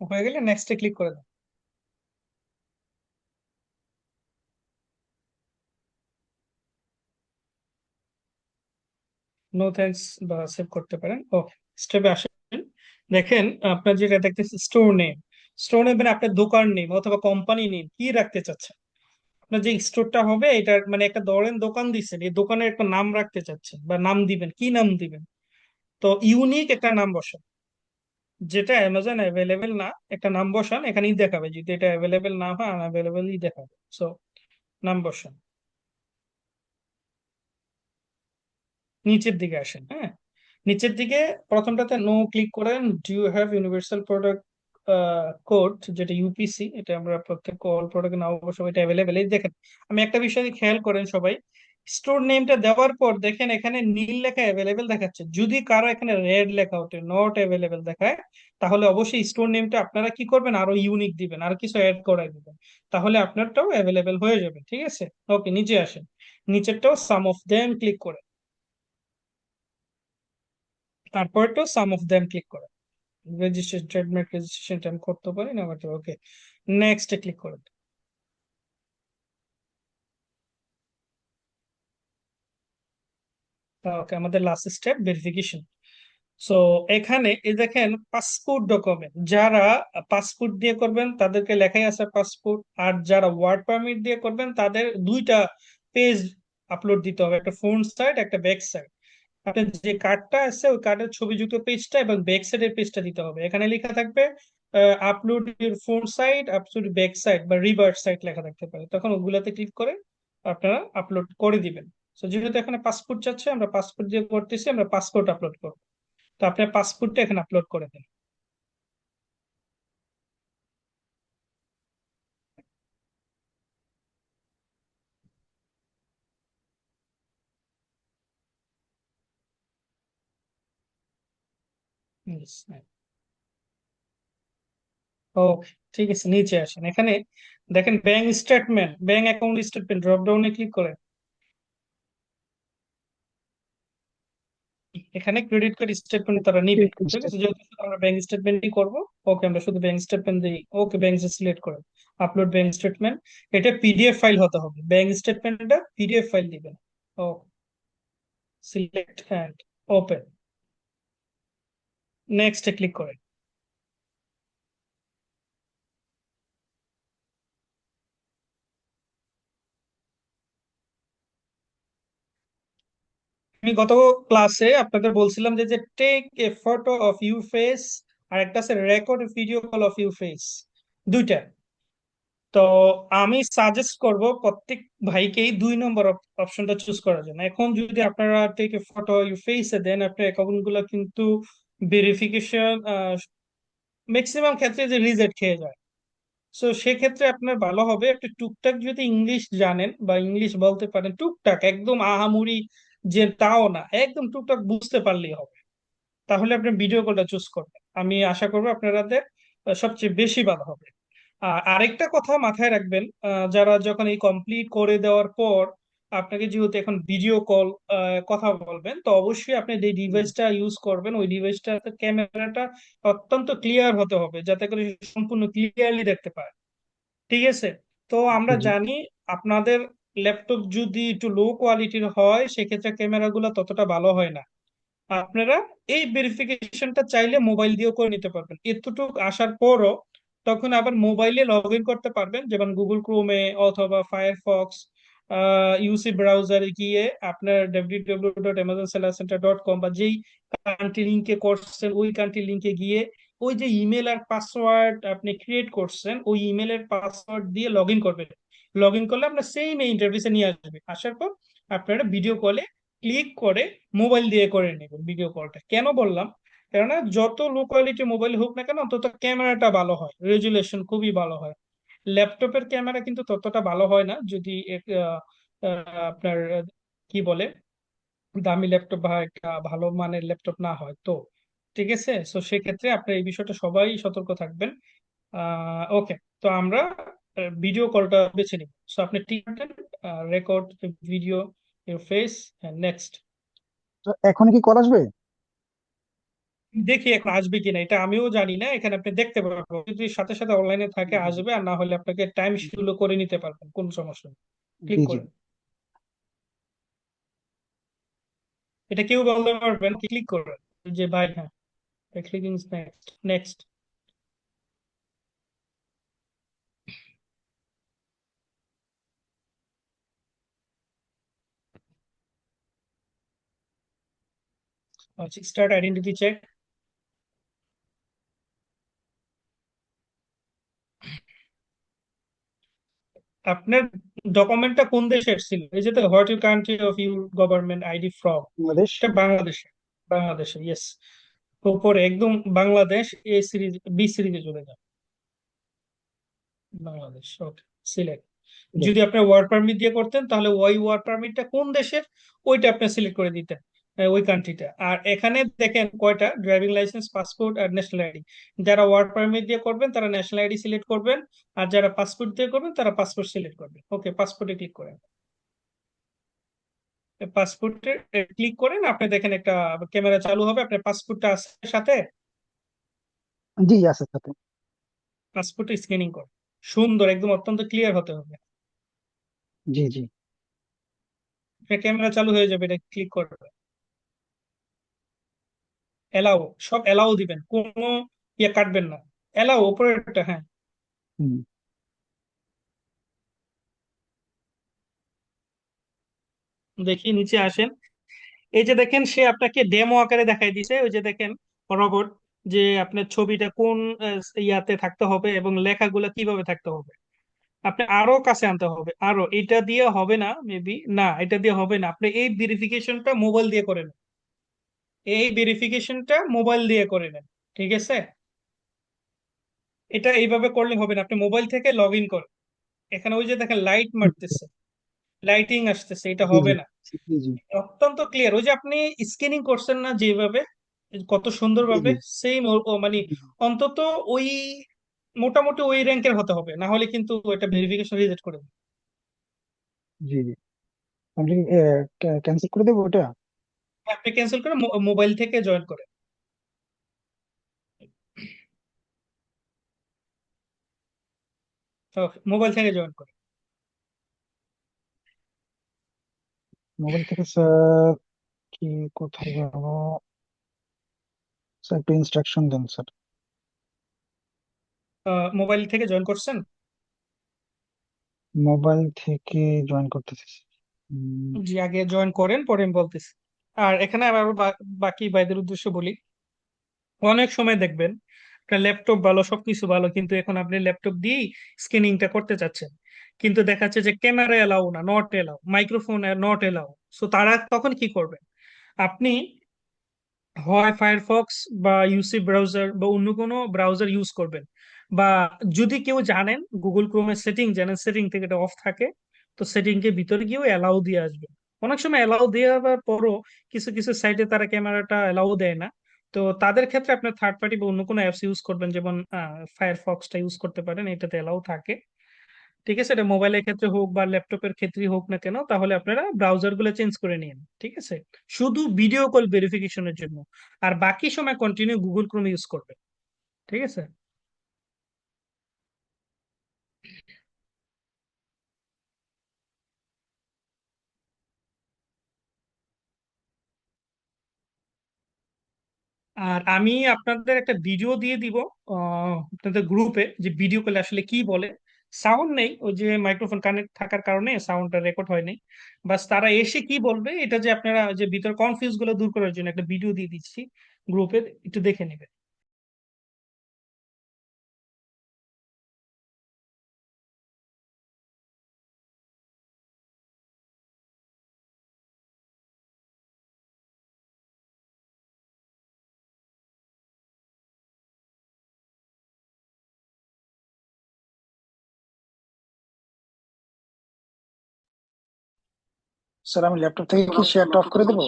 হয়ে গেলে নেক্সটে ক্লিক করে দাও। নো থ্যাঙ্কস বা সেভ করতে পারেন। ওকে, স্টেপে আসেন। দেখেন আপনার যেটা দেখতেছি স্টোর নেম, স্টোর নেম মানে আপনার দোকান নেম অথবা কোম্পানি নেম কি রাখতে চাচ্ছেন। আপনার যে স্টোরটা হবে এটার মানে একটা ধরেন দোকান দিচ্ছেন, এই দোকানের একটা নাম রাখতে চাচ্ছেন বা নাম দিবেন, কি নাম দিবেন, তো ইউনিক একটা নাম বসান, যেটা অ্যামাজন অ্যাভেলেবেল না, একটা নাম বসান, এখানেই দেখাবে যদি এটা অ্যাভেলেবেল না হয় আনঅ্যাভেলেবেলই দেখাবে। সো নাম বসান, নিচের দিকে আসেন, হ্যাঁ, নিচের দিকে প্রথমটাতে নো ক্লিক করেন, do you have universal product code, যেটা ইউপিসি, এটা আমরা প্রত্যেক অল প্রোডাক্ট নাও অবশ্য এটা অ্যাভেলেবেল। এই দেখেন, আমি একটা বিষয় খেয়াল করেন সবাই, স্টোর নেমটা দেওয়ার পর দেখেন এখানে নীল লেখা অ্যাভেলেবেল দেখাচ্ছে, যদি কারো এখানে রেড লেখা হতো নট অ্যাভেলেবেল দেখায়, তাহলে অবশ্যই স্টোর নেমটা আপনারা কি করবেন, আরো ইউনিক দিবেন, আর কিছু অ্যাড করাই দিবেন, তাহলে আপনারটাও অ্যাভেলেবেল হয়ে যাবে। ঠিক আছে, ওকে, নিচে আসেন, নিচেরটাও সাম অফ দেম ক্লিক করে, তারপরটাও সাম অফ দেম ক্লিক করে, রেজিস্ট্রেশন ট্রেডমার্ক রেজিস্ট্রেশনটা আমি করতে পারি না, বাট ওকে, নেক্সট ক্লিক করুন। ওকে, আমাদের লাস্ট স্টেপ ভেরিফিকেশন। সো এখানে এই দেখেন পাসপোর্ট ডকুমেন্ট, যারা পাসপোর্ট দিয়ে করবেন তাদেরকে লেখাই আছে পাসপোর্ট, আর যারা ওয়ার্ক পারমিট দিয়ে করবেন তাদের দুইটা পেজ আপলোড দিতে হবে, একটা ফ্রন্ট সাইড একটা ব্যাক সাইড। আপনার যে কার্ডটা আছে ওই কার্ডের ছবিযুক্ত পেজটা এবং ব্যাক সাইডের পেজটা দিতে হবে, এখানে লেখা থাকবে upload your front side, upload back side বা রিভার্স সাইড লেখা থাকতে পারে, তখন ওগুলাতে ক্লিক করে আপনারা আপলোড করে দিবেন। তো যেহেতু এখানে পাসপোর্ট চাচ্ছে, আমরা পাসপোর্ট দিয়ে করতেছি, আমরা পাসপোর্ট আপলোড করবো, তো আপনার পাসপোর্টটা এখানে আপলোড করে দেন। ওকে, ঠিক আছে, নিচে আসেন, এখানে দেখেন bank statement, bank account statement drop ডাউনে ক্লিক করে এখানে ক্রেডিট কার্ড স্টেটমেন্ট তারা নিবে। ঠিক আছে, যেহেতু শুধু আমরা ব্যাংক স্টেটমেন্টই করবো, ওকে, আমরা শুধু ব্যাংক স্টেটমেন্ট দিই, ওকে, ব্যাংক সিলেক্ট করে আপলোড ব্যাংক স্টেটমেন্ট, এটা পিডিএফ ফাইল হতে হবে, ব্যাংক স্টেটমেন্টটা পিডিএফ ফাইল দিবেন। ও, select and open, next click করেন। আমি গত ক্লাসে আপনাদের বলছিলাম যে take a photo of your face, আর একটা আছে record video call of your face, দুইটা। তো আমি সাজেস্ট করব প্রত্যেক ভাইকেই 2 নম্বর অপশনটা চুজ করার জন্য। এখন যদি আপনারা টেক এ ফটো ইউর ফেসে দেন, আপনার অ্যাকাউন্ট গুলো কিন্তু ভেরিফিকেশন ম্যাক্সিমাম ক্ষেত্রে যে রিজেক্ট খেয়ে যায়। সো সেক্ষেত্রে আপনার ভালো হবে একটু টুকটাক যদি ইংলিশ জানেন বা ইংলিশ বলতে পারেন, টুকটাক, একদম আহামরি যে তাও না, একদম টুকটাক বুঝতে পারলেই হবে, তাহলে আপনি ভিডিও কলটা চুজ করবেন, আমি আশা করবো আপনাদের সবচেয়ে বেশি ভালো হবে। আর আরেকটা কথা মাথায় রাখবেন, যারা যখন এই কমপ্লিট করে দেওয়ার পর আপনাকে যেহেতু এখন ভিডিও কল কথা বলবেন, তো অবশ্যই আপনি যে ডিভাইসটা ইউজ করবেন ওই ডিভাইসটা ক্যামেরাটা অত্যন্ত ক্লিয়ার হতে হবে, যাতে করে সম্পূর্ণ ক্লিয়ারলি দেখতে পায়। ঠিক আছে, তো আমরা জি। জানি আপনাদের ল্যাপটপ যদি একটু লো কোয়ালিটির হয় সেক্ষেত্রে ক্যামেরাগুলো ততটা ভালো হয় না। আপনারা এই ভেরিফিকেশনটা চাইলে মোবাইল দিয়েও করে নিতে পারবেন, এতটুকু আসার পরও তখন আবার মোবাইলে লগ ইন করতে পারবেন, যেমন গুগল ক্রোমে অথবা ফায়ারফক্স, ইউসি ব্রাউজারে গিয়ে আপনার www.amazonsellercenter.com বা যেই কান্ট্রি লিঙ্কে করছেন ওই কান্ট্রি লিঙ্কে গিয়ে ওই যে ইমেল আর পাসওয়ার্ড আপনি ক্রিয়েট করছেন ওই ইমেলের পাসওয়ার্ড দিয়ে লগ ইন করবেন। লগ ইন করলে আপনার সেম এই ইন্টারফেসে নিয়ে আসবে, আসার পর আপনারা ভিডিও কলে ক্লিক করে মোবাইল দিয়ে করে নেবেন ভিডিও কলটা। কেন বললাম, কেননা যত লো কোয়ালিটি মোবাইল হোক না কেন তত ক্যামেরাটা ভালো হয়, রেজুলেশন খুবই ভালো হয়। ল্যাপটপের ক্যামেরা কিন্তু ততটা ভালো হয় না যদি আপনার কি বলে দামি ল্যাপটপ বা একটা ভালো মানের ল্যাপটপ না হয় তো। ঠিক আছে, তো সেক্ষেত্রে আপনার এই বিষয়টা সবাই সতর্ক থাকবেন। ওকে, তো আমরা ভিডিও কলটা বেছে নিব। সো আপনি ঠিক record video your face, next. তো এখন কি কল আসবে? দেখি এখন আসবে কিনা, এটা আমিও জানি না, এখানে আপনি দেখতে পারবেন, যদি সাথে সাথে অনলাইনে থাকে আসবে, আর না হলে আপনাকে টাইম শিডিউল করে নিতে পারবেন, কোন সমস্যা নেই। ক্লিক জি জি। করেন, এটা কেউ বলতে পারবেন কি, ক্লিক করেন যে ভাই, হ্যাঁ, ক্লিকিং নেক্সট, নেক্সট। আচ্ছা, স্টার্ট আইডেন্টিটি চেক। আপনার ডকুমেন্টটা কোন দেশের ছিল? এই যে what you country of your government ID from? Bangladesh. এটা বাংলাদেশে। বাংলাদেশে, ইয়েস। উপরে একদম বাংলাদেশ, এ সিরিজ, বি সিরিজে চলে যান। বাংলাদেশ, ওকে, সিলেক্ট। Yes. যদি আপনি ওয়ার্ক পারমিট দিয়ে করতেন তাহলে ওই ওয়ার্ক পারমিটটা কোন দেশের ওইটা আপনি সিলেক্ট করে দিতেন, ওই কান্ট্রিটা। আর এখানে দেখেন কয়টা, ড্রাইভিং লাইসেন্স, পাসপোর্ট আর ন্যাশনাল আইডি। যারা ওয়ার্ক পারমিট দিয়ে করবেন তারা ন্যাশনাল আইডি সিলেক্ট করবেন, আর যারা পাসপোর্ট দিয়ে করবেন তারা পাসপোর্ট সিলেক্ট করবেন। ওকে, পাসপোর্টে ক্লিক করেন। পাসপোর্টে ক্লিক করেন, আপনি দেখেন একটা ক্যামেরা চালু হবে। আপনার পাসপোর্টটা আছে সাথে? জি আছে সাথে। পাসপোর্টে স্ক্যানিং করেন, সুন্দর একদম অত্যন্ত ক্লিয়ার হতে হবে। জি জি। ক্যামেরা চালু হয়ে যাবে, এটা ক্লিক করবেন। এলাও, সব এলাও দিবেন, কোনো ইয়ে কাটবেন না। এলাও উপরেরটা, হ্যাঁ। হুম। দেখি নিচে আসেন। এই যে দেখেন সে আপনাকে ডেমো আকারে দেখাই দিছে, ওই যে দেখেন রোবট, যে আপনার ছবিটা কোন ইয়াতে থাকতে হবে এবং লেখাগুলো কিভাবে থাকতে হবে। আপনি আরো কাছে আনতে হবে, আরো। এটা দিয়ে হবে না, মেবি না, এটা দিয়ে হবে না। আপনি এই ভেরিফিকেশনটা মোবাইল দিয়ে করে নেন, এই ভেরিফিকেশনটা মোবাইল দিয়ে করে নেন, ঠিক আছে? এটা এইভাবে করলে হবে না, আপনি মোবাইল থেকে লগ ইন করেন। এখানে ওই যে দেখেন লাইট মারতেছে, লাইটিং আসতেছে, এটা জি হবে জি না। জি জি অত্যন্ত ক্লিয়ার, ওই যে আপনি স্ক্যানিং করছেন না যেভাবে, কত জি সুন্দরভাবে, জি সেম মানে জি অন্তত ওই মোটামুটি ওই র্যাঙ্কের হতে হবে, না হলে কিন্তু এটা ভেরিফিকেশন রিজেক্ট করে দেবে। জি জি। আপনি ক্যান্সেল করে দেবো ওটা? আপনি ক্যান্সেল করে মোবাইল থেকে জয়েন করে, মোবাইল থেকে জয়েন করে। মোবাইল থেকে স্যার, কি কোথায় যাবো? স্যার একটু ইনস্ট্রাকশন দেন স্যার। মোবাইল থেকে জয়েন করছেন? মোবাইল থেকে জয়েন করতেছি স্যার। হুম, জি, আগে জয়েন করেন, পরে আমি বলতেছি। আর এখানে আবার বাকি ভাইদের উদ্দেশ্য বলি। অনেক সময় দেখবেন একটা ল্যাপটপ ভালো, সবকিছু ভালো, কিন্তু এখন আপনি ল্যাপটপ দিয়েই স্ক্যানিংটা করতে চাচ্ছেন, কিন্তু দেখা যাচ্ছে যে ক্যামেরা এলাও না, not allow, microphone not allow. So তারা তখন কি করবে? আপনি হয় ফায়ারফক্স বা ইউসি ব্রাউজার বা অন্য কোনো ব্রাউজার ইউজ করবেন, বা যদি কেউ জানেন গুগল ক্রোমের সেটিং জানেন, সেটিং থেকে এটা অফ থাকে, তো সেটিং এর ভিতরে গিয়েও অ্যালাউ দিয়ে আসবে। অনেক সময় অ্যালাউ দেওয়ার পরও কিছু কিছু সাইটে তারা ক্যামেরাটা অ্যালাউ দেয় না। তো তাদের ক্ষেত্রে আপনার থার্ড পার্টি বা অন্য কোনো অ্যাপস ইউজ করবেন, যেমন ফায়ারফক্সটা ইউজ করতে পারেন, এটাতে অ্যালাউ থাকে। ঠিক আছে, এটা মোবাইলের ক্ষেত্রে হোক বা ল্যাপটপের ক্ষেত্রে হোক না কেন, তাহলে আপনারা ব্রাউজার গুলো চেঞ্জ করে নিন, ঠিক আছে? শুধু ভিডিও কল ভেরিফিকেশনের জন্য, আর বাকি সময় কন্টিনিউ গুগল ক্রোম ইউজ করবে, ঠিক আছে? আর আমি আপনাদের একটা ভিডিও দিয়ে দিব আপনাদের গ্রুপে, যে ভিডিও কলে আসলে কি বলে। সাউন্ড নেই, ওই যে মাইক্রোফোন কানেক্ট থাকার কারণে সাউন্ডটা রেকর্ড হয় নাই। বাস তারা এসে কি বলবে, এটা যে আপনারা যে ভিতর কনফিউজ গুলো দূর করার জন্য একটা ভিডিও দিয়ে দিচ্ছি গ্রুপে, একটু দেখে নেবেন। স্যার আমি ল্যাপটপ থেকে কি শেয়ারটা অফ করে দেবো?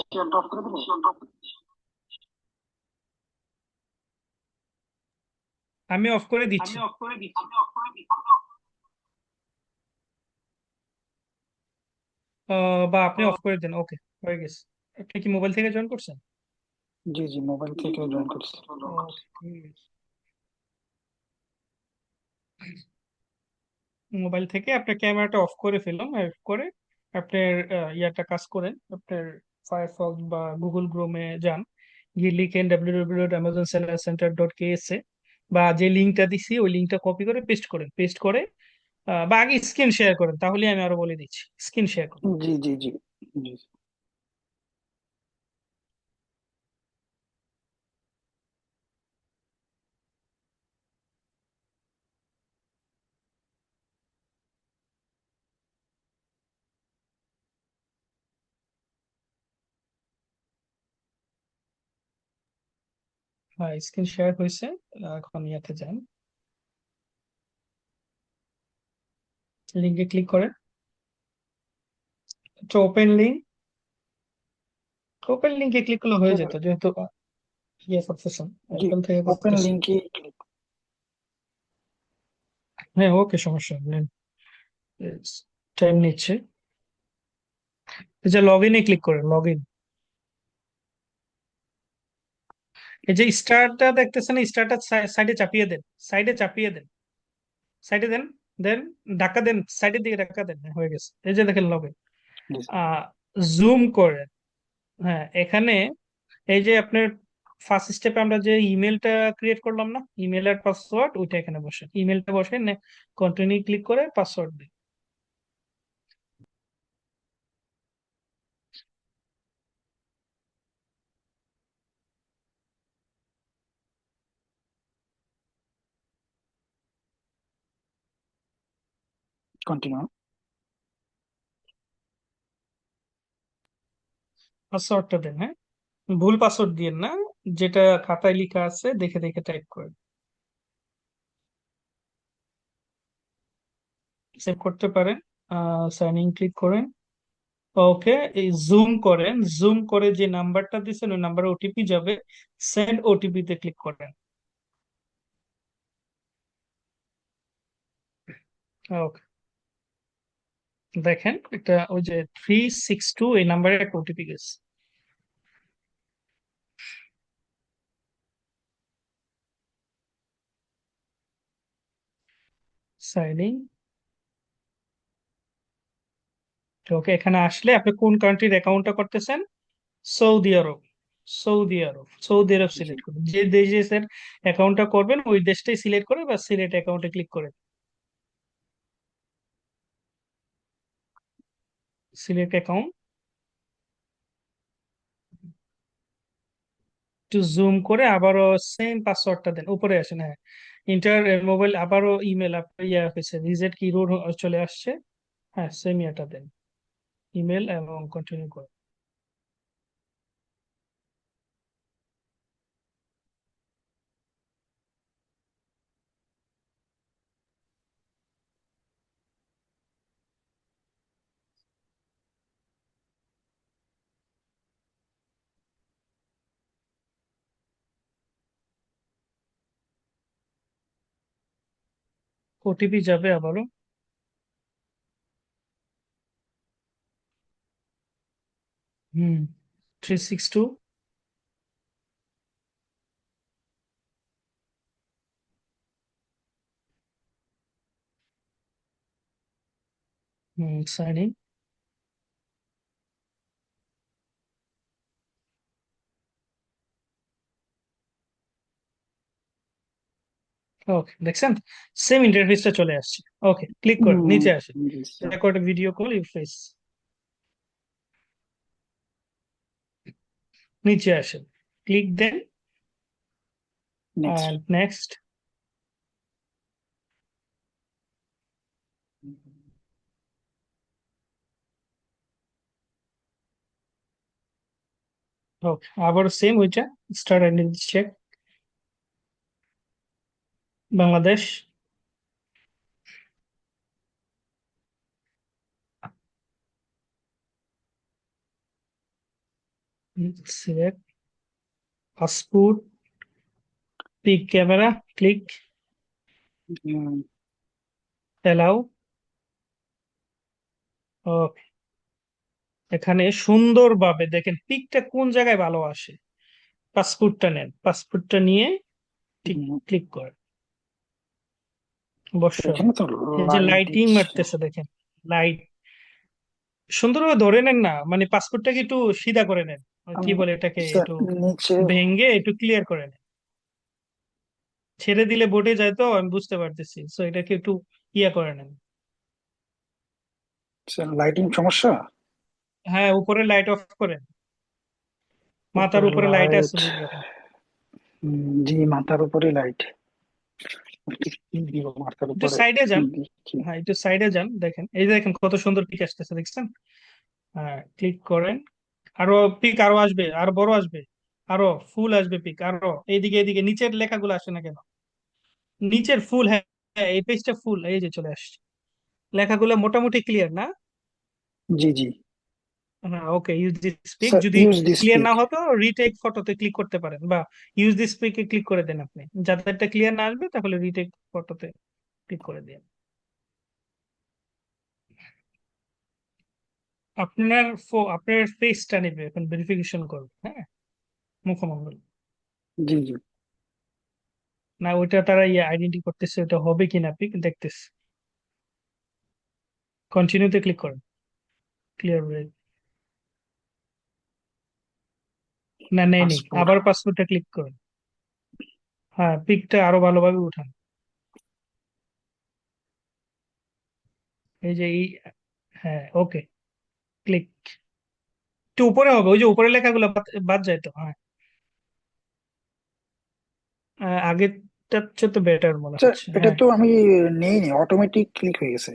আমি অফ করে দিচ্ছি। বা আপনি অফ করে দেন, ওকে, হয়ে গেছে। আপনি কি মোবাইল থেকে জয়েন করছেন? জি জি, মোবাইল থেকে জয়েন করছি। ওকে, ঠিক আছে। মোবাইল থেকে আপনার ক্যামেরাটা অফ করে ফেলুন, অফ করে আপনার ইয়াটা কাজ করেন, আপনার ফায়ারফক্স বা গুগল ক্রোমে যান, গিয়ে লিখেন www.amazonsellercenter.ks বা যে লিঙ্কটা দিছি ওই লিঙ্কটা কপি করে পেস্ট করেন, পেস্ট করে বা আগে স্ক্রিন শেয়ার করেন, তাহলে আমি আরো বলে দিচ্ছি। স্ক্রিন শেয়ার করুন। জি জি জি জি। হ্যাঁ, স্ক্রিন শেয়ার হয়েছে। এখন ইয়াতে যান, লিঙ্কে ক্লিক করেন। তো ওপেন লিঙ্ক, ওপেন লিঙ্কে ক্লিক করলে হয়ে যেত, যেহেতু ইয়ে করতেছেন, জি, অ্যাপল থেকে ওপেন করতেছেন। লিঙ্কে ক্লিক। হ্যাঁ, ওকে, সমস্যা নেই, টাইম নিচ্ছে। এই যে লগ ইনে ক্লিক করেন, লগ ইন। এই যে স্টারটা দেখতেছেন, স্টারটা সাইডে চাপিয়ে দেন, সাইডে চাপিয়ে দেন, সাইডে দেন, দেন ধাক্কা দেন, সাইডের দিকে ধাক্কা দেন, হ্যাঁ, হয়ে গেছে। এই যে দেখেন লগ ইন। জি, জুম করেন। হ্যাঁ, এখানে এই যে আপনার ফার্স্ট স্টেপে আমরা যে ইমেলটা ক্রিয়েট করলাম না, ইমেল আর পাসওয়ার্ড, ওইটা এখানে বসেন, ইমেলটা বসেন, কন্টিনিউ ক্লিক করে পাসওয়ার্ড দিন। কন্টিনিউ। পাসওয়ার্ডটা দেন, হ্যাঁ, ভুল পাসওয়ার্ড দিয়েন না, যেটা খাতায় লেখা আছে দেখে দেখে টাইপ করেন। সেভ করতে পারেন। সাইন ইন ক্লিক করেন। ওকে, এই জুম করেন, জুম করে যে নাম্বারটা দিচ্ছেন ওই নাম্বারে ওটিপি যাবে, সেন্ড ওটিপি তে ক্লিক করেন। ওকে, দেখেন এটা ওই যে 362 এই নাম্বারে একটা ওটিপি গেছে। Sign in. ওকে, এখানে আসলে আপনি কোন কান্ট্রির অ্যাকাউন্টটা করতেছেন? সৌদি আরব। সৌদি আরব, সৌদি আরব জি, সিলেক্ট করুন, যে দেশের অ্যাকাউন্টটা করবেন ওই দেশটাই সিলেক্ট করে বা সিলেক্ট অ্যাকাউন্টে ক্লিক করে সিলেক্ট অ্যাকাউন্ট, একটু জুম করে আবারও সেম পাসওয়ার্ডটা দেন, উপরে আসেন, হ্যাঁ, ইন্টার মোবাইল, আবারও ইমেল আপনার ইয়া হয়েছে, রিজেক্ট কি রোড চলে আসছে, হ্যাঁ, সেম ইয়াটা দেন, ইমেল এবং কন্টিনিউ করুন। ওটিপি যাবে আবারও। হুম, 362। হুম, সাইন ইন। ওকে, দেখছেন সেম ইন্টারফেসটা চলে আসছে। ওকে, ক্লিক করে নিচে আসে, জি sir. Record video call your face, নিচে আসেন, ক্লিক দেন, নেক্সট। আর নেক্সট। ওকে, আবার সেম ওইটা, star identity check, Bangladesh, select, passport, pick camera, click, allow. Okay, এখানে সুন্দরভাবে দেখেন পিকটা কোন জায়গায় ভালো আসে, পাসপোর্টটা নেন, পাসপোর্টটা নিয়ে ঠিক ক্লিক করেন, বসান। এখানে তো এই যে লাইট লাইটিং দিচ্ছে। মারতেছে দেখেন, লাইট সুন্দরভাবে ধরে নেন না, মানে পাসপোর্টটাকে একটু সিধা করে নেন, কি বলে এটাকে, স্যার একটু নিচে। ভেঙে একটু ক্লিয়ার করে নেন, ছেড়ে দিলে বোটে যায় তো আমি বুঝতে পারতেছি, তো এটাকে একটু ইয়া করে নেন। স্যার লাইটিং সমস্যা। হ্যাঁ, উপরে লাইট অফ করেন, মাথার উপরে উপরে লাইট আছে লাইট। বুঝ দেখেন। জি, মাথার উপরে লাইট। কি দিব মাথার একটু উপরে? সাইডে যান, দেখি। হ্যাঁ, একটু সাইডে যান, দেখেন এই যে দেখেন কত সুন্দর পিক আসতেছে, দেখছেন? হ্যাঁ, ক্লিক করেন, আরো পিক আরো আসবে, আরো বড় আসবে, আরো ফুল আসবে পিক, আরো এইদিকে এইদিকে নিচের লেখাগুলো আসে না কেন? নিচের ফুল, হ্যাঁ হ্যাঁ, এই পেজটা ফুল, এই যে চলে আসছে। লেখাগুলো মোটামুটি ক্লিয়ার না? জি জি। হ্যাঁ, ওকে, ইউজ দিস পিক। স্যার যদি ইউজ দিস ক্লিয়ার পিক। না হতো রিটেক ফটোতে ক্লিক করতে পারেন, বা ইউজ দিস পিকে ক্লিক করে দেন আপনি। যাদেরটা ক্লিয়ার না আসবে তাহলে রিটেক ফটোতে ক্লিক করে দেন। আপনার ফেসটা নেবে এখন, ভেরিফিকেশন করবে, হ্যাঁ, মুখমণ্ডল। জি জি। না ওইটা তারা আইডেন্টি করতেছে, ওটা হবে কিনা পিক দেখতেছে। কন্টিনিউতে ক্লিক করেন, ক্লিয়ার। না নেয়নি, পাসপোর্ট। আবার পাসপোর্টটা ক্লিক করুন। হ্যাঁ, পিকটা আরো ভালোভাবে উঠান। এই যে এই, হ্যাঁ ওকে, ক্লিক। একটু উপরে হবে, ওই যে উপরে লেখাগুলো বাদ বাদ যায় তো, হ্যাঁ। আগেরটা হচ্ছে তো বেটার মনে স্যার হচ্ছে, এটা হ্যাঁ। তো আমি নেইনি, অটোমেটিক ক্লিক হয়ে গেছে।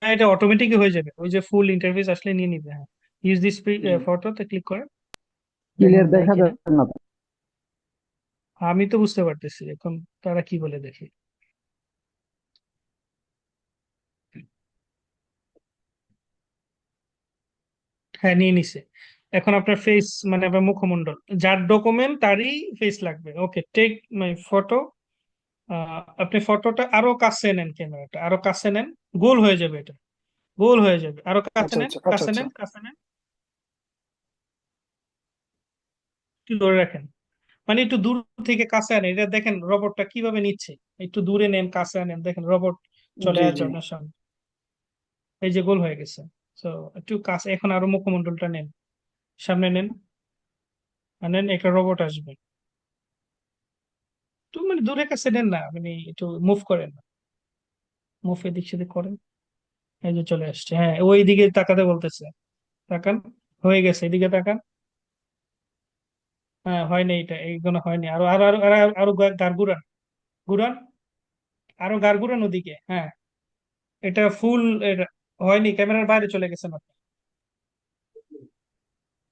হ্যাঁ, এটা অটোমেটিকই হয়ে যাবে, ওই যে ফুল ইন্টারফেস আসলে নিয়ে নিবে, হ্যাঁ। ইউজ দিস জি। ফটোতে ক্লিক করেন, দেখেন ক্লিয়ার নেয় দেখা কিনা। যাচ্ছে না তো। আমি তো বুঝতে পারতেছি এখন, তারা কি বলে দেখি। হ্যাঁ, নিয়ে নিছে। এখন আপনার ফেস, মানে আপনার মুখমণ্ডল, যার ডকুমেন্ট তারই ফেস লাগবে। ওকে, টেক মাই ফটো। আপনি ফটোটা আরো কাছে নেন, ক্যামেরাটা আরো কাছে নেন, গোল হয়ে যাবে এটা, গোল হয়ে যাবে, আরো কাছে আচ্ছা নেন, আচ্ছা আচ্ছা কাছে আচ্ছা। নেন, কাছে নেন, একটু ধরে রাখেন। মানে একটু দূর থেকে কাছে আনেন, এটা দেখেন রোবটটা কিভাবে নিচ্ছে। একটু দূরে নেন, কাছে আনেন, দেখেন রোবট চলে জি আসছে জি। আপনার সামনে। এই যে গোল হয়ে গেছে। তো একটু কাছে, এখন আরো মুখমণ্ডলটা নেন, সামনে নেন, নেন, একটা রোবট আসবে। তো মানে দূরে কাছে নেন না, মানে একটু মুভ করেন না, মুভ এদিক সেদিক করেন। এই যে চলে আসছে, হ্যাঁ ওই দিকে তাকাতে বলতেছে, তাকান। হয়ে গেছে, এদিকে তাকান। হ্যাঁ, হয়নি, এটা এইগুলো হয়নি, আরো আরো আরো আরো আরো গার ঘুরান, ঘুরান, আরো গার ঘুরান ওদিকে, হ্যাঁ। এটা ফুল, এটা হয়নি, ক্যামেরার বাইরে চলে গেছেন আপনি।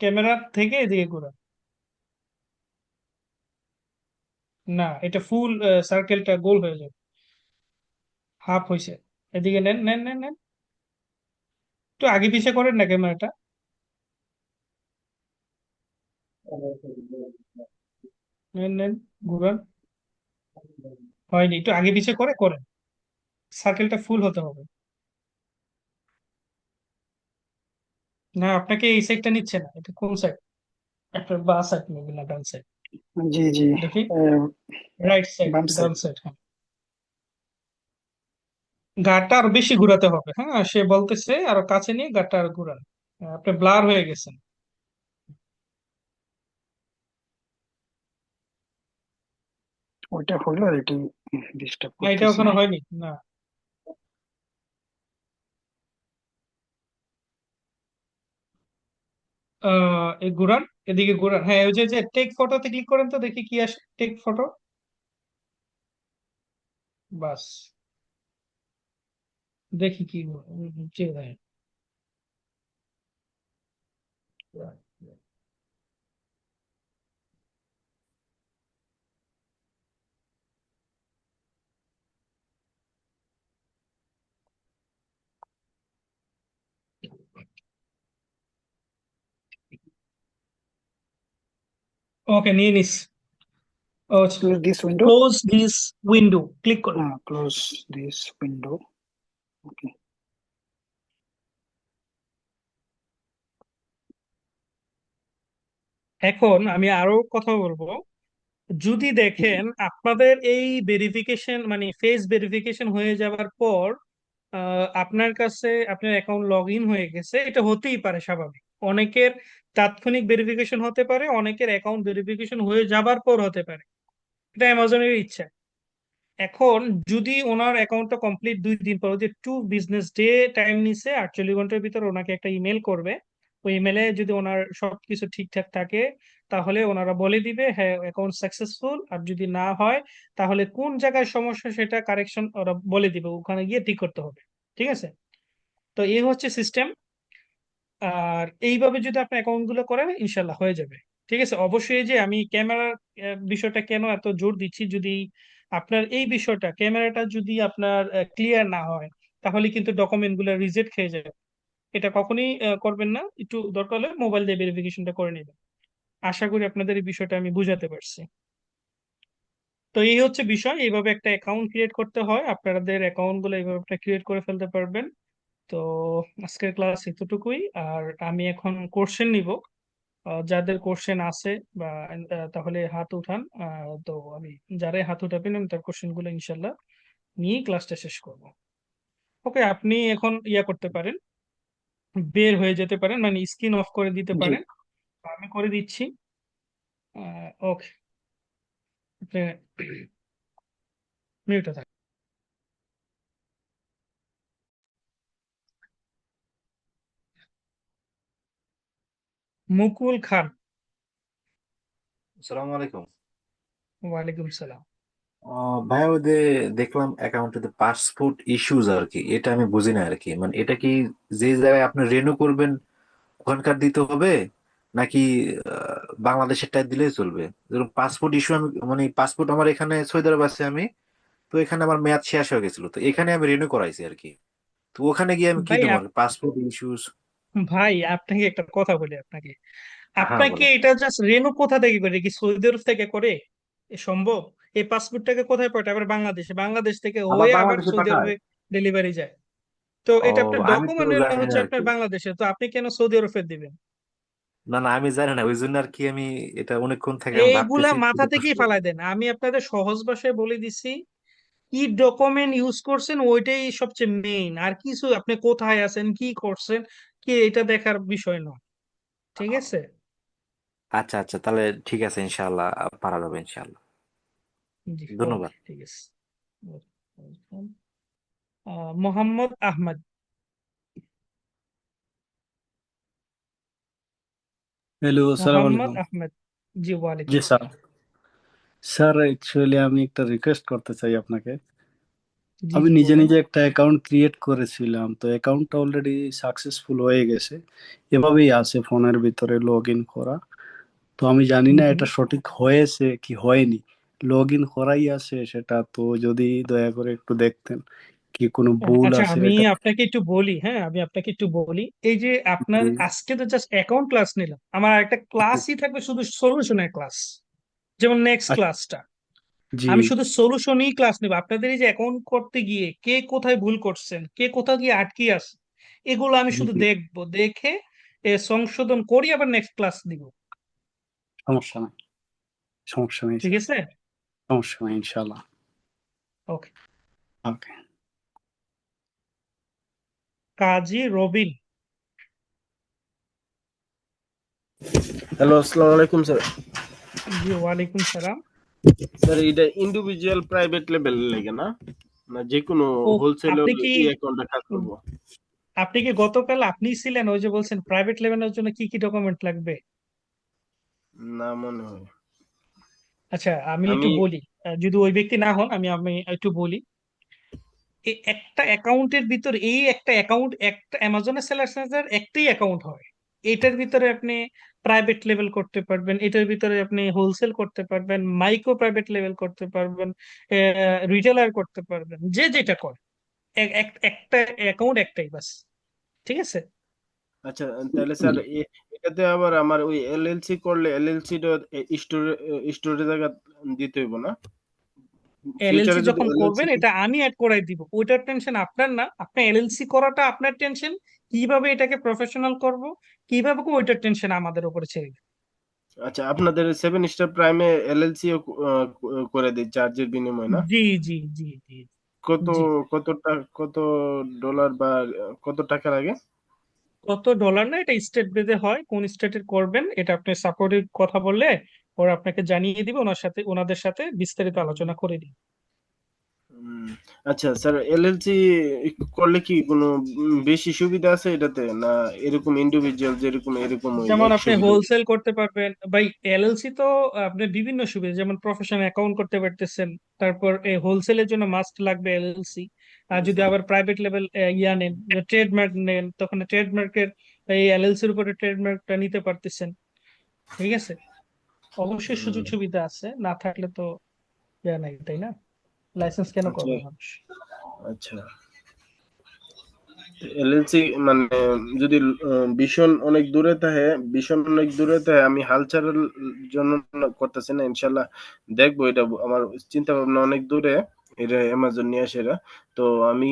ক্যামেরা থেকে এদিকে ঘুরান। না, এটা ফুল সার্কেলটা গোল হয়ে যাবে, হাফ হয়েছে। এদিকে নেন, নেন, নেন, নেন, একটু আগে পিছে করেন না ক্যামেরাটা। নেন, নেন, ঘুরান। হয়নি, একটু আগে পিছে করে করেন, সার্কেলটা ফুল হতে হবে। না, আপনাকে এই সাইডটা নিচ্ছে না, এটা কোন সাইড? আপনার বা সাইড নেবে না ডান সাইড? জি জি। দেখি, আহ, রাইট সাইড, বাম ডান সাইড। সাইড, হ্যাঁ। গাটা আরো বেশি ঘুরাতে হবে, হ্যাঁ, সে বলতেছে আরো কাছে নিয়ে গাটা আরো ঘুরান। আপনি ব্লার হয়ে গেছেন। ওইটা হলো আর এটি ডিস্টার্ব না, এটা করতেছে। ওখানে হয়নি, না। এই ঘুরান, এদিকে ঘুরান, হ্যাঁ ওই যে যে টেক ফটোতে ক্লিক করেন তো, দেখি কি আসে, টেক ফটো, বাস। দেখি কি চেয়ে দেয়। ওকে, নিয়ে নিস। Close this window. Close this window click করুন। হ্যাঁ, ক্লোজ দিস উইন্ডো। ওকে। এখন আমি আরো কথা বলবো। যদি দেখেন আপনাদের এই ভেরিফিকেশন, মানে ফেস ভেরিফিকেশন হয়ে যাওয়ার পর আপনার কাছে আপনার অ্যাকাউন্ট লগ ইন হয়ে গেছে, এটা হতেই পারে স্বাভাবিক। অনেকের তাৎক্ষণিক ভেরিফিকেশন হতে পারে, অনেকের অ্যাকাউন্ট ভেরিফিকেশন হয়ে যাবার পর হতে পারে। এটা অ্যামাজনের ইচ্ছা। এখন যদি ওনার অ্যাকাউন্টটা কমপ্লিট 2 দিন পর, যে 2 বিজনেস ডে টাইম নিছে, 48 ঘন্টার ভিতর ওনাকে একটা ইমেল করবে। ওই ইমেলে যদি ওনার সবকিছু ঠিকঠাক থাকে, তাহলে ওনারা বলে দিবে হ্যাঁ অ্যাকাউন্ট সাকসেসফুল। আর যদি না হয়, তাহলে কোন জায়গায় সমস্যা সেটা কারেকশন ওরা বলে দিবে, ওখানে গিয়ে ঠিক করতে হবে। ঠিক আছে? তো এই হচ্ছে সিস্টেম। আর এইভাবে যদি আপনি অ্যাকাউন্ট গুলো করেন, ইনশাল্লাহ হয়ে যাবে। ঠিক আছে, অবশ্যই যে আমি ক্যামেরার বিষয়টা কেন এত জোর দিচ্ছি, যদি আপনার এই বিষয়টা ক্যামেরাটা যদি আপনার ক্লিয়ার না হয়, তাহলে কিন্তু ডকুমেন্ট গুলো রিজেক্ট খেয়ে যাবে। এটা কখনোই করবেন না, একটু দরকার হলে মোবাইল দিয়ে ভেরিফিকেশনটা করে নেবেন। আশা করি আপনাদের এই বিষয়টা আমি বুঝাতে পারছি। তো এই হচ্ছে বিষয়, এইভাবে একটা অ্যাকাউন্ট ক্রিয়েট করতে হয়, আপনাদের অ্যাকাউন্ট গুলো এইভাবে ক্রিয়েট করে ফেলতে পারবেন। তো আজকের ক্লাস এতটুকুই। আর আমি এখন কোশ্চেন নিব, যাদের কোশ্চেন আছে বা তাহলে হাত উঠান। তো আমি যারাই হাত উঠাবেন আমি তার কোশ্চেন গুলো ইনশাল্লাহ নিয়ে ক্লাসটা শেষ করব। ওকে, আপনি এখন ইয়া করতে পারেন, বের হয়ে যেতে পারেন, মানে স্ক্রিন অফ করে দিতে জি। পারেন। আমি করে দিচ্ছি। ওকে, আপনি মিউটে থাকেন। মুকুল খান। আসসালামু আলাইকুম। ওয়ালাইকুম সালাম। ভাইয়া ওই যে দেখলাম অ্যাকাউন্টে পাসপোর্ট ইস্যুজ আর কি, এটা আমি বুঝি না আর কি, মানে এটা কি যে জায়গায় আপনি রেনু করবেন ওখানকার দিতে হবে, নাকি বাংলাদেশের টাইপ দিলেই চলবে? যেরকম পাসপোর্ট ইস্যু, আমি মানে পাসপোর্ট আমার এখানে সৌদি আরব আছে, আমি তো এখানে আমার মেয়াদ শেষ হয়ে গেছিল, তো এখানে আমি রেনু করাইছি আর কি। তো ওখানে গিয়ে আমি কি ভাই দেবো, পাসপোর্ট ইস্যুস? ভাই আপনাকে একটা কথা বলি আপনাকে, হ্যাঁ আপনাকে বলেন। এটা জাস্ট রেনু কোথা থেকে করে, কি সৌদি আরব থেকে করে? এ সম্ভব? এই পাসপোর্টটাকে কোথায় পাঠায়? আবার বাংলাদেশে, বাংলাদেশ থেকে আবার হয়ে আবার বাংলাদেশে সৌদি পাঠায়? আরবে ডেলিভারি যায়। তো ও, এটা আপনার আমি তো ডকুমেন্ট জানি না হচ্ছে আর আপনার কি। বাংলাদেশে, তো আপনি কেন সৌদি আরব ফেরত দিবেন? না না, আমি জানি না, ওই জন্য আর কি আমি এটা অনেকক্ষণ থেকে আমি এইগুলা ভাবতেছি মাথা এটা থেকেই আসলে। ফালাই দেন, আমি আপনাদের সহজ ভাষায় বলে দিছি। কি ডকুমেন্ট ইউজ করছেন ওইটাই সবচেয়ে মেইন, আর কিছু আপনি কোথায় আছেন কি করছেন কি এটা দেখার বিষয় নয়। ঠিক আছে? আচ্ছা আচ্ছা, তাহলে ঠিক আছে, ইনশাআল্লাহ পারা যাবে ইনশাআল্লাহ। জি, ওকে, ধন্যবাদ। ঠিক আছে। মোহাম্মদ আহমদ। হ্যালো, আসসালামু মোহাম্মদ আলাইকুম। আহমেদ। জি, ওয়ালাইকুম জি স্যার। সালাম। স্যার অ্যাকচুয়ালি আমি একটা রিকোয়েস্ট করতে চাই আপনাকে। জি আমি জি, নিজে বলেন। নিজে একটা অ্যাকাউন্ট ক্রিয়েট করেছিলাম, তো অ্যাকাউন্টটা অলরেডি সাকসেসফুল হয়ে গেছে। এভাবেই আছে ফোনের ভিতরে লগ ইন করা। তো আমি জানি হুম না হুম। এটা সঠিক হয়েছে কি হয়নি। লগ ইন করাই আছে সেটা, তো যদি দয়া করে একটু দেখতেন কি কোনো ভুল আচ্ছা, আছে আমি এটা। আপনাকে একটু বলি, হ্যাঁ আমি আপনাকে একটু বলি। এই যে আপনার জি আজকে তো জাস্ট অ্যাকাউন্ট ক্লাস নিলাম, আমার একটা ক্লাসই থাকবে শুধু সলিউশনের ক্লাস, যেমন নেক্সট আচ্ছা, ক্লাসটা জি আমি শুধু সলিউশনই ক্লাস নেব। আপনাদের এই যে অ্যাকাউন্ট করতে গিয়ে কে কোথায় ভুল করছেন, কে কোথা গিয়ে আটকে আছে, এগুলো আমি জি শুধু জি, দেখবো, দেখে সংশোধন করি, আবার নেক্সট ক্লাস দিব। সমস্যা নাই, সমস্যা নেই ঠিক স্যার, আছে? সমস্যা নাই ইনশাল্লাহ। ওকে। ওকে। কাজী রবিন। হ্যালো, আসসালামু আলাইকুম স্যার। জি, ওয়ালাইকুম সালাম। স্যার এটা ইন্ডিভিজুয়াল প্রাইভেট লেভেল লাগে না, না যে কোনো ও, হোলসেল আপনি কি ই অ্যাকাউন্টে কাজ করব? আপনি কি গতকাল আপনি ছিলেন ওই যে বলছেন প্রাইভেট লেভেলের জন্য কি কি ডকুমেন্ট লাগবে? না মনে হয়। আচ্ছা, আমি একটু আমি বলি, যদি ওই ব্যক্তি না হন আমি আমি একটু বলি। এই একটা অ্যাকাউন্টের ভিতর, এই একটা অ্যাকাউন্ট, একটা অ্যামাজনের সেলার সেন্টার একটাই অ্যাকাউন্ট হয়। এটার ভিতরে আপনি প্রাইভেট লেভেল করতে পারবেন, এটার ভিতরে আপনি হোলসেল করতে পারবেন, মাইক্রো প্রাইভেট লেভেল করতে পারবেন, রিটেলার করতে পারবেন, যে যেটা করে। একটা অ্যাকাউন্ট একটাই বাস। ঠিক আছে? আচ্ছা, তাহলে স্যার এটাতে আবার আমার ওই এলএলসি করলে এলএলসি টা স্টোরে স্টোরে জায়গা দিতে হইব না? এলএলসি ফিউচারে যদি যখন এলএলসি। করবেন এটা আমি অ্যাড করাই দিব, ওইটার টেনশন আপনার না। আপনার এলএলসি করাটা আপনার টেনশন, কিভাবে এটাকে প্রফেশনাল করব, কিভাবে করবো, ওইটার টেনশন আমাদের উপরে ছেড়ে দিন। আচ্ছা, আপনাদের সেভেন স্টার প্রাইমে এলএলসি করে দিই চার্জের বিনিময়ে না? জি জি জি জি কত জি। কত ডলার বা কত টাকা লাগে? কত ডলার না, এটা স্টেট বেঁধে হয়, কোন স্টেটের করবেন এটা আপনি সাপোর্টের কথা বললে ওরা আপনাকে জানিয়ে দিবে, ওনাদের সাথে বিস্তারিত আলোচনা করে দিন। হুম, আচ্ছা স্যার, এলএলসি করলে কি কোনো বেশি সুবিধা আছে এটাতে, না এরকম ইন্ডিভিজুয়াল যেরকম এরকম ওই যেমন এক আপনি সুবিধা? হোলসেল করতে পারবেন ভাই, এলএলসি তো আপনি বিভিন্ন সুবিধা, যেমন প্রফেশনাল অ্যাকাউন্ট করতে পারতেছেন। তারপর এই হোলসেলের জন্য মাস্ট লাগবে এলএলসি। আর যদি আবার প্রাইভেট লেভেল ইয়া নেন, ট্রেডমার্ক নেন, তখন ট্রেডমার্কের এই এলএলসির উপরে ট্রেডমার্কটা নিতে পারতেছেন। ঠিক আছে? অবশ্যই সুযোগ হুম, সুবিধা আছে, না থাকলে তো ইয়া নাই, তাই না? লাইসেন্স কেন আচ্ছা করবে মানুষ? আচ্ছা। এলএলসি মানে যদি ভীষণ অনেক দূরে থাকে, আমি হাল ছাড়ার জন্য করতেছি না, ইনশাল্লাহ দেখবো। এটা আমার চিন্তা ভাবনা অনেক দূরে, এটা অ্যামাজন নিয়ে আসে এরা। তো আমি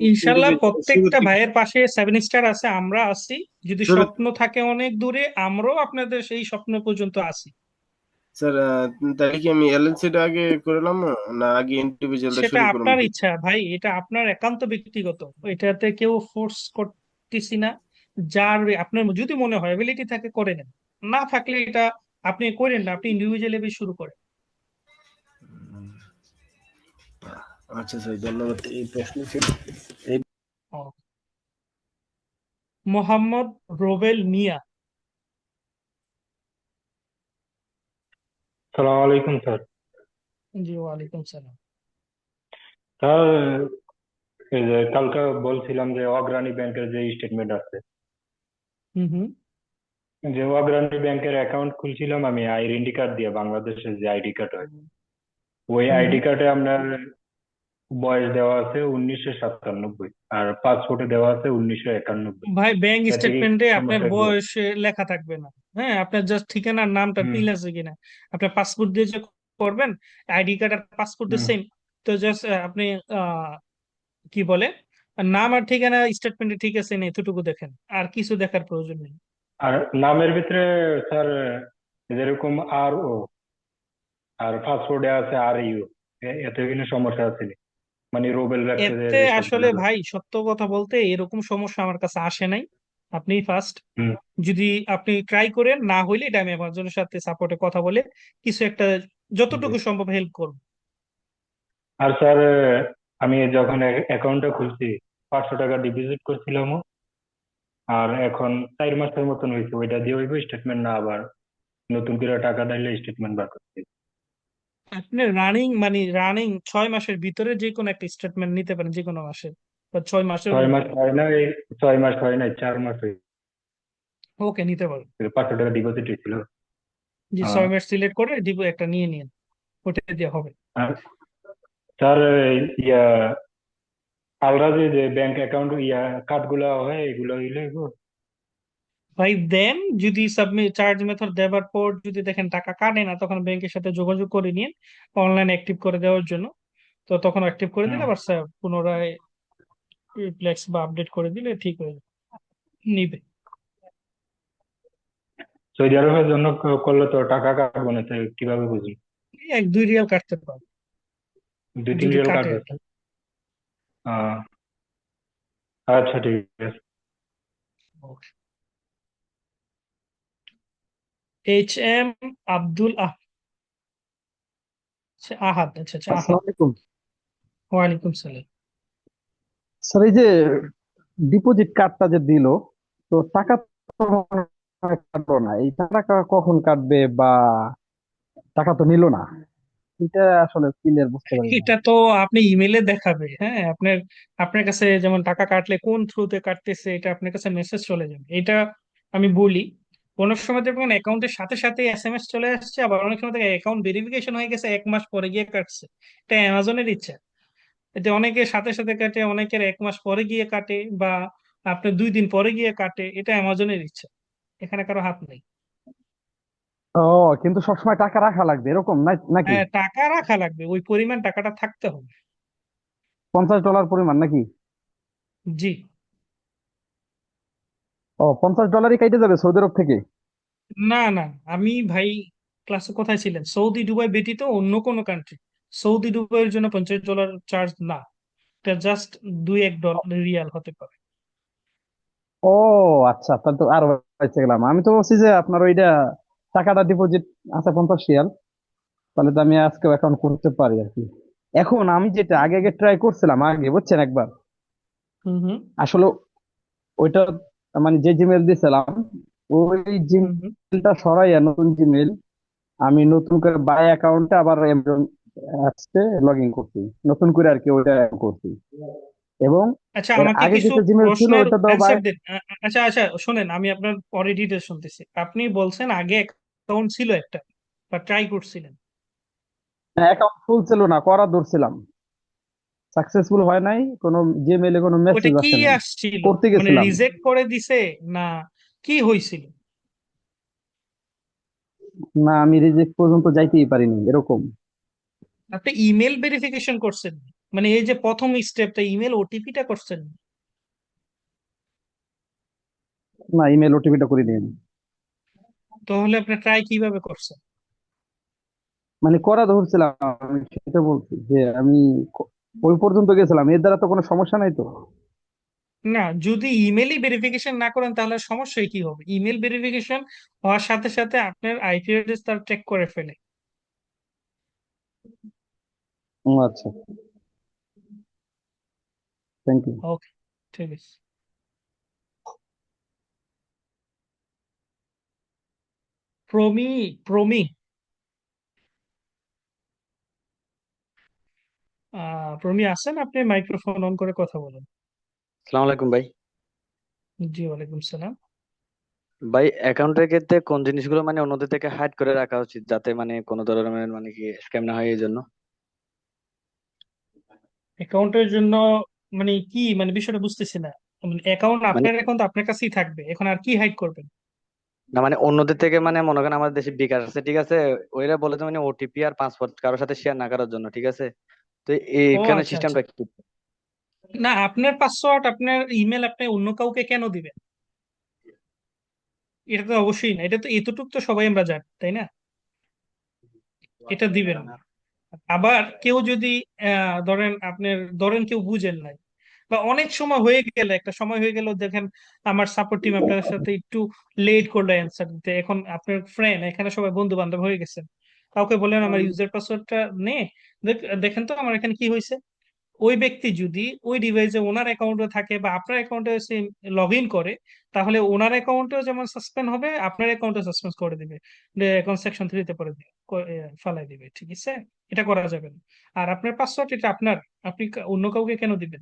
ইনশাল্লাহ ইন্ডিভিজুয়াল শুরু প্রত্যেকটা থেকে ভাইয়ের পাশে 7 স্টার আছে, আমরা আছি। যদি শুরু স্বপ্ন থাকে অনেক দূরে, আমরাও আপনাদের সেই স্বপ্ন পর্যন্ত আছি। স্যার, তাহলে কি আমি এলএলসিটা আগে করলাম না আগে ইন্ডিভিজুয়ালটা সেটা শুরু করবো? আপনার ইচ্ছা ভাই, এটা আপনার একান্ত ব্যক্তিগত। এটাতে কেউ ফোর্স করতেছি না। যার আপনার যদি মনে হয় এবিলিটি থাকে করে নেন, না থাকলে এটা আপনি করেন না, আপনি ইন্ডিভিজুয়ালি শুরু করেন। আচ্ছা স্যার, ধন্যবাদ এই প্রশ্ন ছিল। এই ও, মোহাম্মদ রোবেল মিয়া। সালাম আলাইকুম স্যার। জি, ওয়ালাইকুম সালাম। স্যার, এই যে কালকে বলছিলাম যে অগ্রণী ব্যাংকের যে স্টেটমেন্ট আছে, হুম হুম যে অগ্রণী ব্যাংকের অ্যাকাউন্ট খুলছিলাম আমি আইডেন্টি কার্ড দিয়ে, বাংলাদেশের যে আইডি কার্ড হয়, ওই হুম হুম। আইডি কার্ডে আপনার বয়স দেওয়া আছে 1997, আর পাসপোর্টে দেওয়া আছে 1991। ভাই ব্যাংক এতে কি স্টেটমেন্টে আপনার সমস্যা হবে? বয়স লেখা থাকবে না। হ্যাঁ, আপনার জাস্ট ঠিকানার নামটা হুম মিল আছে কিনা। আপনার পাসপোর্ট দিয়ে যে করবেন, আইডি কার্ড আর পাসপোর্ট দিয়ে হুম। সেম। তো জাস্ট আপনি আহ কি বলে, নাম আর ঠিকানা স্টেটমেন্টে ঠিক আছে না, এতটুকু দেখেন, আর কিছু দেখার প্রয়োজন নেই। আর নামের ভিতরে স্যার যেরকম আর ও, আর পাসপোর্টে আছে আর ইউ, এতে কোনো সমস্যা আছে নি? মানে রোবেল রাখছে যে এতে যে আসলে শব্দটা। ভাই সত্য কথা বলতে এরকম সমস্যা আমার কাছে আসে নাই। আপনি ফার্স্ট, হুম। যদি আপনি ট্রাই করেন, না হইলে এটা আমি অ্যামাজনের সাথে সাপোর্টে কথা বলে কিছু একটা জি। যতটুকু সম্ভব হেল্প করব। আর স্যার, আমি যখন অ্যাকাউন্টটা খুলছি 500 টাকা ডিপোজিট করছিলাম, আর এখন 4 মাসের মতন হয়েছে, ওইটা দিয়ে হইব স্টেটমেন্ট, না আবার নতুন করে টাকা দিলে স্টেটমেন্ট বার করতে? আপনি রানিং মানে রানিং 6 মাসের ভিতরে যে কোনো একটা স্টেটমেন্ট নিতে পারেন, যে কোনো মাসে, বা 6 মাসের 6 মাস ভিতরে। হয় না, এই 6 মাস হয় নাই, 4 মাস হয়েছে। ওকে, নিতে পারেন। 500 টাকা ডিপোজিট হয়েছিল। যে আহ, 6 মাস সিলেক্ট করে দিব, একটা নিয়ে নিন, ওটা দিয়ে হবে। আর স্যার, ইয়া আলরা যে ব্যাংক অ্যাকাউন্ট কার্ড গুলা হয়, এগুলো হইলে গো। ভাই দেন, যদি সাবমিট চার্জ মেথড দেওয়ার পর যদি দেখেন টাকা কাটে না, তখন ব্যাংকের সাথে যোগাযোগ করে নিন অনলাইন অ্যাক্টিভ করে দেওয়ার জন্য। তো তখন অ্যাক্টিভ করে দিলে হুম। আবার স্যার পুনরায় রিপ্লেক্স বা আপডেট করে দিলে ঠিক হয়ে যাবে, নিবে। সৌদি আরবের জন্য করলে তো টাকা কাটবো না, তো কিভাবে বুঝি? 1-2 রিয়াল কাটতে পারবে, 2-3 যদি রিয়াল কাটে কাটবে আর কি। স্যার? আহ, আচ্ছা, ঠিক আছে। HM আব্দুল আহাদ, আচ্ছা আচ্ছা, আহাদ। আসসালামু আলাইকুম ওয়ালাইকুম সালাম। স্যার। এই যে ডিপোজিট কার্ডটা যে দিল, তো টাকা তো মনে হয় কাটলো না, এই টাকা কখন কাটবে, বা টাকা তো নিল না, এটা আসলে ক্লিয়ার বুঝতে পারি না। এটা তো আপনি ইমেলে দেখাবে। হ্যাঁ, আপনার আপনার কাছে যেমন টাকা কাটলে কোন থ্রুতে কাটতেছে, এটা আপনার কাছে মেসেজ চলে যাবে। এটা আমি বলি, কোন সময় দেখবেন অ্যাকাউন্টের সাথে সাথে SMS চলে আসছে, আবার অনেক সময় থেকে অ্যাকাউন্ট ভেরিফিকেশন হয়ে গেছে 1 মাস পরে গিয়ে কাটছে। এটা অ্যামাজনের ইচ্ছা। এতে অনেকের সাথে সাথে কাটে, অনেকের 1 মাস পরে গিয়ে কাটে, বা আপনার 2 দিন পরে গিয়ে কাটে। এটা অ্যামাজনের ইচ্ছা, এখানে কারো হাত নেই। ও, কিন্তু সবসময় টাকা রাখা লাগবে এরকম নাকি? হ্যাঁ, টাকা রাখা লাগবে, ওই পরিমাণ টাকাটা থাকতে হবে। $50 পরিমাণ নাকি? জি। ও, $50 কেটে যাবে সৌদি আরব থেকে? না না, আমি ভাই ক্লাসে কোথায় ছিলেন, সৌদি দুবাই ব্যতীত অন্য কোনো কান্ট্রি সৌদি দুবাইয়ের জন্য $50 চার্জ না। এটা জাস্ট 2-1 রিয়াল হতে পারে। ও আচ্ছা, তাহলে তো আরো বেঁচে গেলাম। আমি তো বলছি যে আপনার ওইটা টাকাটা ডিপোজিট আছে 50 রিয়াল, তাহলে তো আমি আজকে অ্যাকাউন্ট করতে পারি আর কি। এখন আমি যেটা আগে আগে ট্রাই করছিলাম আগে, বুঝছেন, একবার হুম হুম আসলে ওইটা মানে যে জিমেল দিয়েছিলাম, ওই হুম হুম। জিমেলটা সরাইয়া নতুন জিমেল আমি নতুন করে বাই অ্যাকাউন্টে আবার অ্যামাজন অ্যাপসে লগ ইন করছি, নতুন করে আর কি ওইটা করছি। এবং আচ্ছা, এর আমাকে আগে কিছু যেটা জিমেল ছিল প্রশ্নের ওইটা তো বাই। অ্যান্সার দিন। আচ্ছা আচ্ছা, শোনেন, আমি আপনার পরে ডিটেল শুনতেছি। আপনি বলছেন আগে অ্যাকাউন্ট ছিল একটা, বা ট্রাই করছিলেন? অ্যাকাউন্ট খুলছিল না, করা ধরছিলাম, সাকসেসফুল হয় নাই, কোনো জিমেইলে কোনো ওটা মেসেজ কি আসে নাই, আসছিল, করতে মানে গেছিলাম। রিজেক্ট করে দিছে না কি হয়েছিল? না, আমি রিজেক্ট পর্যন্ত যাইতেই পারিনি এরকম। আপনি ইমেল ভেরিফিকেশন করছেন, মানে এই যে প্রথম স্টেপটা ইমেল ওটিপিটা করছেন? না, ইমেল ওটিপিটা করিনি আমি। তাহলে আপনি ট্রাই কিভাবে করছেন? মানে করা ধরছিলাম, আমি সেটা বলছি যে আমি ওই পর্যন্ত গেছিলাম, এর দ্বারা তো কোনো সমস্যা নাই তো। না, যদি ইমেলই ভেরিফিকেশন না করেন তাহলে সমস্যাই কি হবে? ইমেল ভেরিফিকেশন হওয়ার সাথে সাথে আপনার আইপি অ্যাড্রেস তার চেক করে ফেলে। ও আচ্ছা, থ্যাংক ইউ। ওকে, ঠিক আছে। প্রমি, প্রমি, প্রমি আছেন? আপনি মাইক্রোফোন অন করে কথা বলেন। সালাম আলাইকুম ভাই। জি, ওয়ালাইকুম সালাম। ভাই অ্যাকাউন্টের ক্ষেত্রে কোন জিনিসগুলো মানে অন্যদের থেকে হাইড করে রাখা উচিত যাতে মানে কোনো ধরনের মানে কি স্ক্যাম না হয় এই জন্য? অ্যাকাউন্টের জন্য মানে কি, মানে বিষয়টা বুঝতেছি না। মানে অ্যাকাউন্ট, মানে আপনার অ্যাকাউন্ট আপনার কাছেই থাকবে, এখন আর কি হাইড করবেন? না মানে অন্যদের থেকে মানে মনে করেন আমাদের দেশে বিকাশ আছে ঠিক আছে, ওইরা বলে যে মানে ওটিপি আর পাসওয়ার্ড কারোর সাথে শেয়ার না করার জন্য ঠিক আছে। তো ও এইখানে আচ্ছা আচ্ছা। সিস্টেমটা কি? না, আপনার পাসওয়ার্ড, আপনার ইমেল আপনি অন্য কাউকে কেন দিবেন? এটা তো অবশ্যই না, এটা তো এতটুকু তো সবাই আমরা জানি, তাই না? এটা দিবেন না। আবার কেউ যদি ধরেন আপনার, ধরেন কেউ বুঝেন নাই, বা অনেক সময় হয়ে গেলে, একটা সময় হয়ে গেল দেখেন আমার সাপোর্ট টিম আপনার সাথে একটু লেট করলো অ্যান্সার দিতে, এখন আপনার ফ্রেন্ড এখানে সবাই বন্ধু বান্ধব হয়ে গেছেন, কাউকে বললেন আমার ইউজার পাসওয়ার্ডটা নে, দেখেন তো আমার এখানে কি হয়েছে। ওই ব্যক্তি যদি ওই ডিভাইসে ওনার অ্যাকাউন্টে থাকে বা আপনার অ্যাকাউন্টে এসে লগ ইন করে, তাহলে ওনার অ্যাকাউন্টেও যেমন সাসপেন্ড হবে, আপনার অ্যাকাউন্টে সাসপেন্ড করে দিবে, অ্যাকাউন্ট সেকশন 3-তে পরে দিবে, ফালাই দিবে, ঠিক আছে? এটা করা যাবে না। আর আপনার পাসওয়ার্ড এটা আপনার, আপনি অন্য কাউকে কেন দিবেন?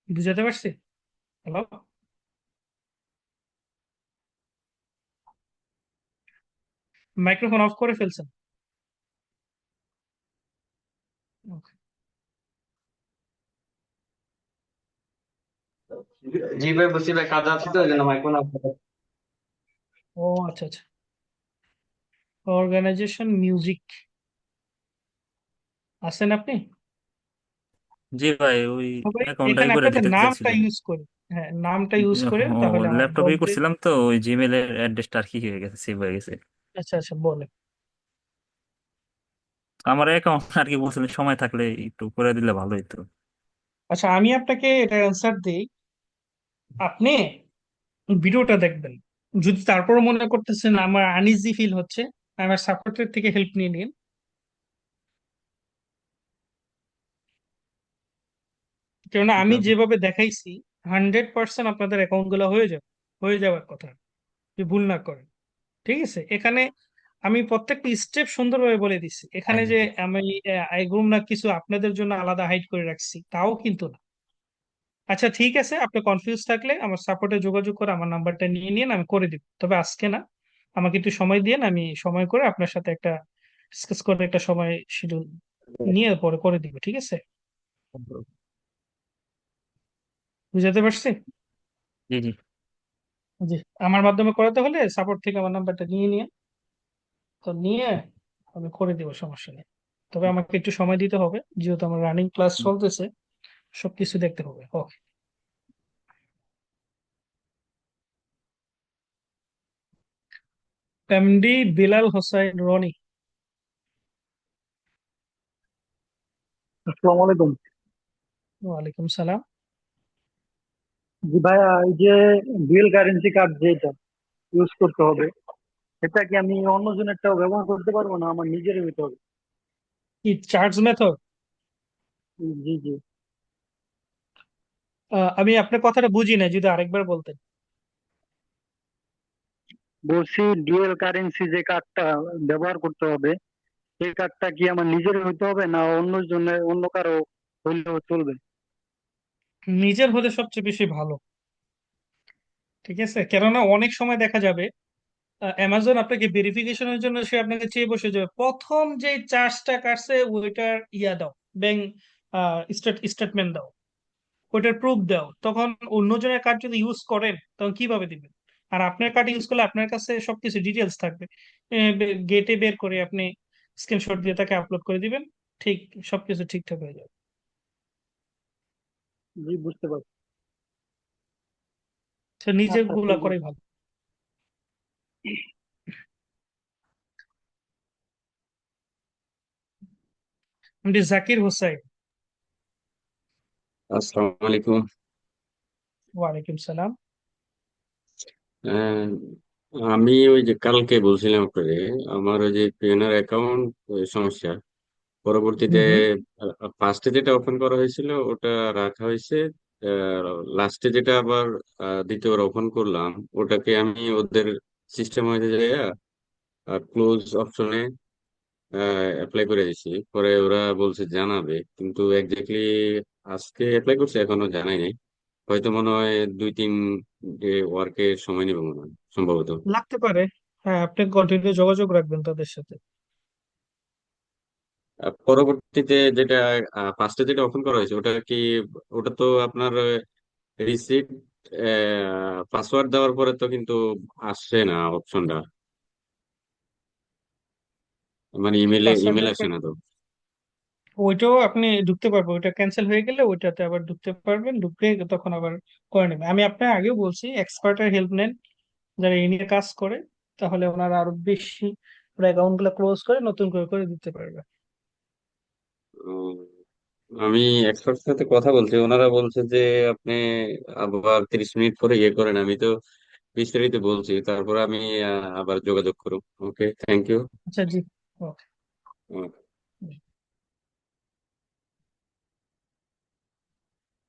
বুঝাতে পারছি? হ্যালো? মাইক্রোফোন অফ করে ফেলছেন? Okay. জি ভাই বুঝছি ভাই, কাজ আছে তো এই জন্য মাইক্রোফোন অফ করে। ও আচ্ছা আচ্ছা। অর্গানাইজেশন মিউজিক আছেন আপনি? জি ভাই, ওই তবে অ্যাকাউন্টটাই এখানে করে আপনাদের দিতে নামটা চাইছিলাম। ইউজ করে, হ্যাঁ নামটা ইউজ করে তাহলে হয়, ল্যাপটপেই বলতে। করছিলাম তো ওই জিমেলের অ্যাড্রেসটা আর কি হয়ে গেছে, সেভ হয়ে গেছে। আচ্ছা আচ্ছা, বলে। আমার অ্যাকাউন্ট আর কি বলছিলেন, সময় থাকলে একটু করে দিলে ভালো হতো। আচ্ছা, আমি আপনাকে এটা অ্যান্সার দিই। আপনি ভিডিওটা দেখবেন, যদি তারপর মনে করতেছেন আমার আনইজি ফিল হচ্ছে, আমার সাপোর্টের থেকে হেল্প নিয়ে নিন। কেননা আমি যেভাবে দেখাইছি 100% আপনাদের অ্যাকাউন্ট গুলো হয়ে যাবে, হয়ে যাওয়ার কথা, যদি ভুল না করেন। ঠিক আছে, এখানে আমি প্রত্যেকটা স্টেপ সুন্দরভাবে বলে দিচ্ছি। এখানে যে আমি এগুলো না কিছু আপনাদের জন্য আলাদা হাইড করে রাখছি তাও কিন্তু না। আচ্ছা ঠিক আছে, আপনি কনফিউজ থাকলে আমার সাপোর্টে যোগাযোগ করে আমার নাম্বারটা নিয়ে নিন, আমি করে দিব, তবে আজকে না, আমাকে একটু সময় দিন, আমি সময় করে আপনার সাথে একটা ডিসকাস করে একটা সময় শিডিউল নিয়ে পরে করে দিব, ঠিক আছে? বুঝাতে পারছি? জি জি। জি। আমার মাধ্যমে করাতে হলে সাপোর্ট থেকে আমার নাম্বারটা নিয়ে নিয়ে, তো নিয়ে আমি করে দিব, সমস্যা নেই। তবে আমাকে একটু সময় দিতে হবে, যেহেতু আমার রানিং ক্লাস চলতেছে, সবকিছু দেখতে হবে। ওকে। এমডি বিলাল হোসাইন রনি। আসসালামু আলাইকুম। ওয়ালাইকুম সালাম। জি ভাইয়া, এই যে ডুয়েল কারেন্সি কার্ড যেটা ইউজ করতে হবে, এটা কি আমি অন্যজনেরটাও ব্যবহার করতে পারবো না আমার নিজেরই হইতে হবে? কি চার্জ মেথড? জি জি। আমি আপনার কথাটা বুঝি না, যদি আরেকবার বলতেন। বলছি ডুয়েল কারেন্সি যে কার্ডটা ব্যবহার করতে হবে, সেই কার্ডটা কি আমার নিজেরই হইতে হবে না অন্য কারো হইলেও চলবে? নিজের হলে সবচেয়ে বেশি ভালো। ঠিক আছে, কেননা অনেক সময় দেখা যাবে অ্যামাজন আপনাকে ভেরিফিকেশনের জন্য সে আপনাকে চেয়ে বসে যাবে, প্রথম যে চার্জটা কাটছে ওইটার ইয়া দাও, ব্যাংক স্টেটমেন্ট দাও, ওইটার প্রুফ দাও। তখন অন্যজনের কার্ড যদি ইউজ করেন তখন কিভাবে দিবেন? আর আপনার কার্ড ইউজ করলে আপনার কাছে সবকিছু ডিটেলস থাকবে, গেটে বের করে আপনি স্ক্রিনশট দিয়ে তাকে আপলোড করে দিবেন, ঠিক সবকিছু ঠিকঠাক হয়ে যাবে। জি, বুঝতে পারছি। তো নিজের আচ্ছা, গুলা ঠিক করাই আছে। ভালো। আমি জাকির হোসাইন। আসসালামু আলাইকুম। ওয়ালাইকুম সালাম। আহ, আমি ওই যে কালকে বলছিলাম আপনাকে, আমার ওই যে পিএনআর অ্যাকাউন্ট সমস্যা। পরবর্তীতে হুম হুম। ফার্স্টে যেটা ওপেন করা হয়েছিল ওটা রাখা হয়েছে, লাস্টে যেটা আবার দ্বিতীয়বার ওপেন করলাম, ওটাকে আমি ওদের সিস্টেম হয়ে যাইয়া ক্লোজ অপশনে অ্যাপ্লাই করে দিয়েছি। পরে ওরা বলছে জানাবে, কিন্তু এক্স্যাক্টলি আজকে অ্যাপ্লাই করছে, এখনো জানাই নাই। হয়তো মনে হয় 2-3 ডে ওয়ার্কের সময় নেবে মনে হয়, সম্ভবত। লাগতে পারে। হ্যাঁ, আপনি কন্টিনিউ যোগাযোগ রাখবেন তাদের সাথে। পরবর্তীতে যেটা ফার্স্টে যেটা ওপেন করা হয়েছে ওটা কি, ওটা তো আপনার রিসিপ্ট পাসওয়ার্ড দেওয়ার পরে তো কিন্তু আসছে না অপশনটা, মানে ইমেলে পাসওয়ার্ড ইমেল দেওয়ার আসে পর না তো। ওইটাও আপনি ঢুকতে পারবেন, ওইটা ক্যান্সেল হয়ে গেলে ওইটাতে আবার ঢুকতে পারবেন, ঢুকে তখন আবার করে নেবেন। আমি আপনার আগেও বলছি এক্সপার্টের হেল্প নেন, যারা এই নিয়ে কাজ করে, তাহলে ওনারা আরো বেশি ওরা অ্যাকাউন্ট গুলো ক্লোজ করে নতুন করে করে দিতে পারবে। উম, আমি এক্সপার্ট সাথে কথা বলছি, ওনারা বলছে যে আপনি আবার 30 মিনিট পরে ইয়ে করেন। আমি তো বিস্তারিত বলছি, তারপর আমি আবার যোগাযোগ করুন। ওকে, থ্যাংক ইউ। আচ্ছা, জি। ওকে।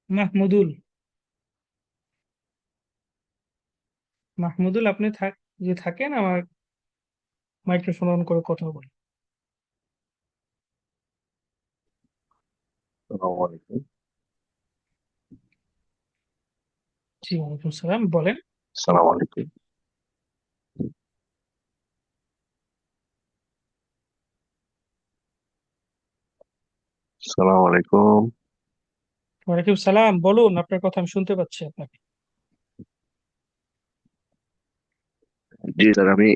মাহমুদুল, মাহমুদুল আপনি যে থাকেন, আমার মাইক্রোফোন অন করে কথা বলেন। আসসালামু আলাইকুম। জি, ওয়ালাইকুম সালাম, বলেন। আসসালামু আলাইকুম। আসসালামু আলাইকুম। ওয়ালাইকুম সালাম, বলুন, আপনার কথা আমি শুনতে পাচ্ছি আপনাকে। জি স্যার, আমি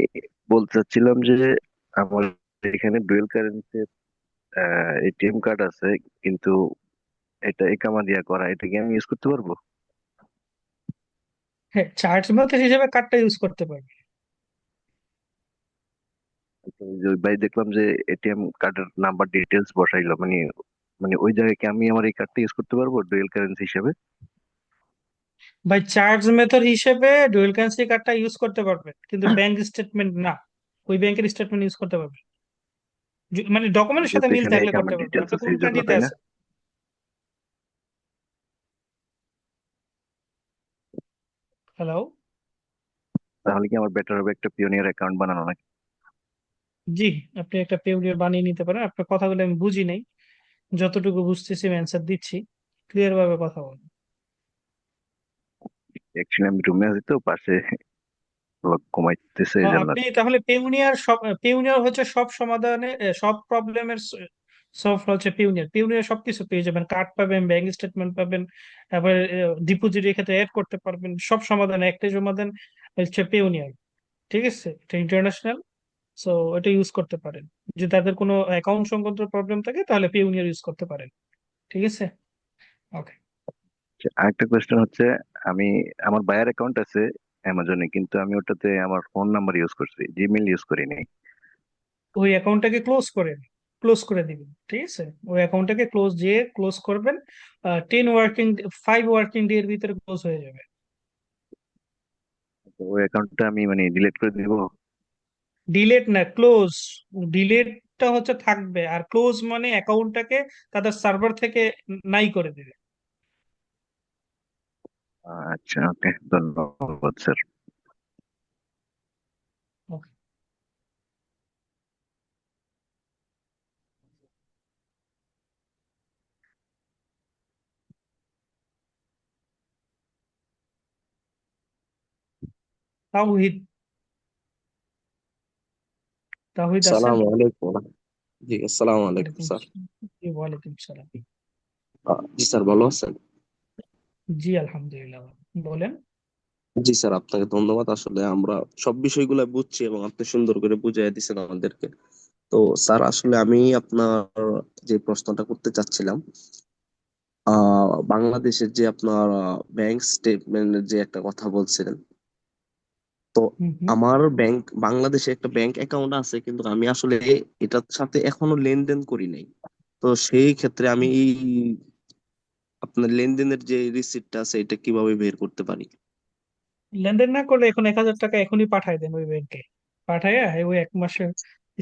বলতে চাচ্ছিলাম যে আমার এখানে ডুয়েল কারেন্সির এটিএম কার্ড আছে, কিন্তু এটা একামা দিয়া করা, এটা কি আমি ইউজ করতে পারবো? হ্যাঁ, চার্জ মেথড হিসেবে কার্ডটা ইউজ করতে পারবে। তো ওই যে ভাই দেখলাম যে এটিএম কার্ডের নাম্বার ডিটেলস বসাইলো, মানে মানে ওই জায়গায় কি আমি আমার এই কার্ডটা ইউজ করতে পারবো ডুয়েল কারেন্সি হিসেবে? বাই চার্জ মেথড হিসেবে ডুয়াল কারেন্সি কার্ডটা ইউজ করতে পারবেন, কিন্তু ব্যাংক স্টেটমেন্ট না। ওই ব্যাংকের স্টেটমেন্ট ইউজ করতে পারবেন, মানে ডকুমেন্টের সাথে যেহেতু মিল এখানে থাকলে একামার করতে পারবেন। ডিটেলস আপনি আছে কোন এই জন্য, কান্ট্রিতে তাই না? আছেন? হ্যালো। তাহলে কি আমার বেটার হবে একটা পিওনিয়ার অ্যাকাউন্ট বানানো নাকি? জি, আপনি একটা পেওরিয়া বানিয়ে নিতে পারেন। আপনার কথাগুলো আমি বুঝি নাই, যতটুকু বুঝতেছি আমি অ্যান্সার দিচ্ছি, ক্লিয়ার ভাবে কথা বলুন। অ্যাকচুয়ালি আমি রুমে আছি তো, পাশে লোক ঘুমাইতেছে এই জন্য আর আপনি কি। তাহলে পেউনিয়ার হচ্ছে সব সমাধানে সব প্রবলেমের সলভ হচ্ছে পেউনিয়ার। পেউনিয়ার সবকিছু পেয়ে যাবেন, কার্ড পাবেন, ব্যাংক স্টেটমেন্ট পাবেন, তারপরে ডিপোজিটের ক্ষেত্রে অ্যাড করতে পারবেন, সব সমাধান একটাই সমাধান হচ্ছে পেউনিয়ার। ঠিক আছে, এটা ইন্টারন্যাশনাল, সো এটা ইউজ করতে পারেন। যদি তাদের কোনো অ্যাকাউন্ট সংক্রান্ত প্রবলেম থাকে তাহলে পেউনিয়ার ইউজ করতে পারেন। ঠিক আছে। ওকে। আচ্ছা, আরেকটা কোয়েশ্চেন হচ্ছে, আমি আমার বায়ার অ্যাকাউন্ট আছে অ্যামাজনে, কিন্তু আমি ওটাতে আমার ফোন নাম্বার ইউজ করছি, জিমেইল ইউজ করিনি। ওই অ্যাকাউন্টটাকে ক্লোজ করে দিবেন। ঠিক আছে, ওই অ্যাকাউন্টটাকে ক্লোজ করবেন। 10 ওয়ার্কিং, 5 ওয়ার্কিং ডে এর ভিতরে ক্লোজ হয়ে যাবে। তো ওই অ্যাকাউন্টটা আমি মানে ডিলিট করে দিব? ডিলেট না, ক্লোজ। ডিলেটটা হচ্ছে থাকবে, আর ক্লোজ মানে অ্যাকাউন্টটাকে তাদের সার্ভার থেকে নাই করে দিবে। আচ্ছা, ওকে, ধন্যবাদ স্যার। Okay. তাওহিদ, তাওহিদ আছেন? সালাম আলাইকুম। জি আসসালামু আলাইকুম ওয়ালাইকুম স্যার। আসসালাম। জি, ওয়ালাইকুম সালাম। জি স্যার, ভালো আছেন? জি আলহামদুলিল্লাহ। বলেন। জি স্যার, আপনাকে ধন্যবাদ। আসলে আমরা সব বিষয়গুলো বুঝছি এবং আপনি সুন্দর করে বুঝিয়ে দিচ্ছেন আমাদেরকে। তো স্যার, আসলে আমি আপনার যে প্রশ্নটা করতে চাচ্ছিলাম, বাংলাদেশের যে আপনার ব্যাংক স্টেটমেন্টের যে একটা কথা বলছিলেন, তো হুম হুম। আমার বাংলাদেশে একটা ব্যাংক অ্যাকাউন্ট আছে, কিন্তু আমি আসলে এটার সাথে এখনো লেনদেন করি নাই। তো সেই ক্ষেত্রে আমি এই আপনার লেনদেনের যে রিসিপ্টটা আছে এটা কিভাবে বের করতে পারি? লেনদেন না করলে এখন 1,000 টাকা এখনই পাঠাই দেন ওই ব্যাংকে, পাঠাইয়া ওই 1 মাসের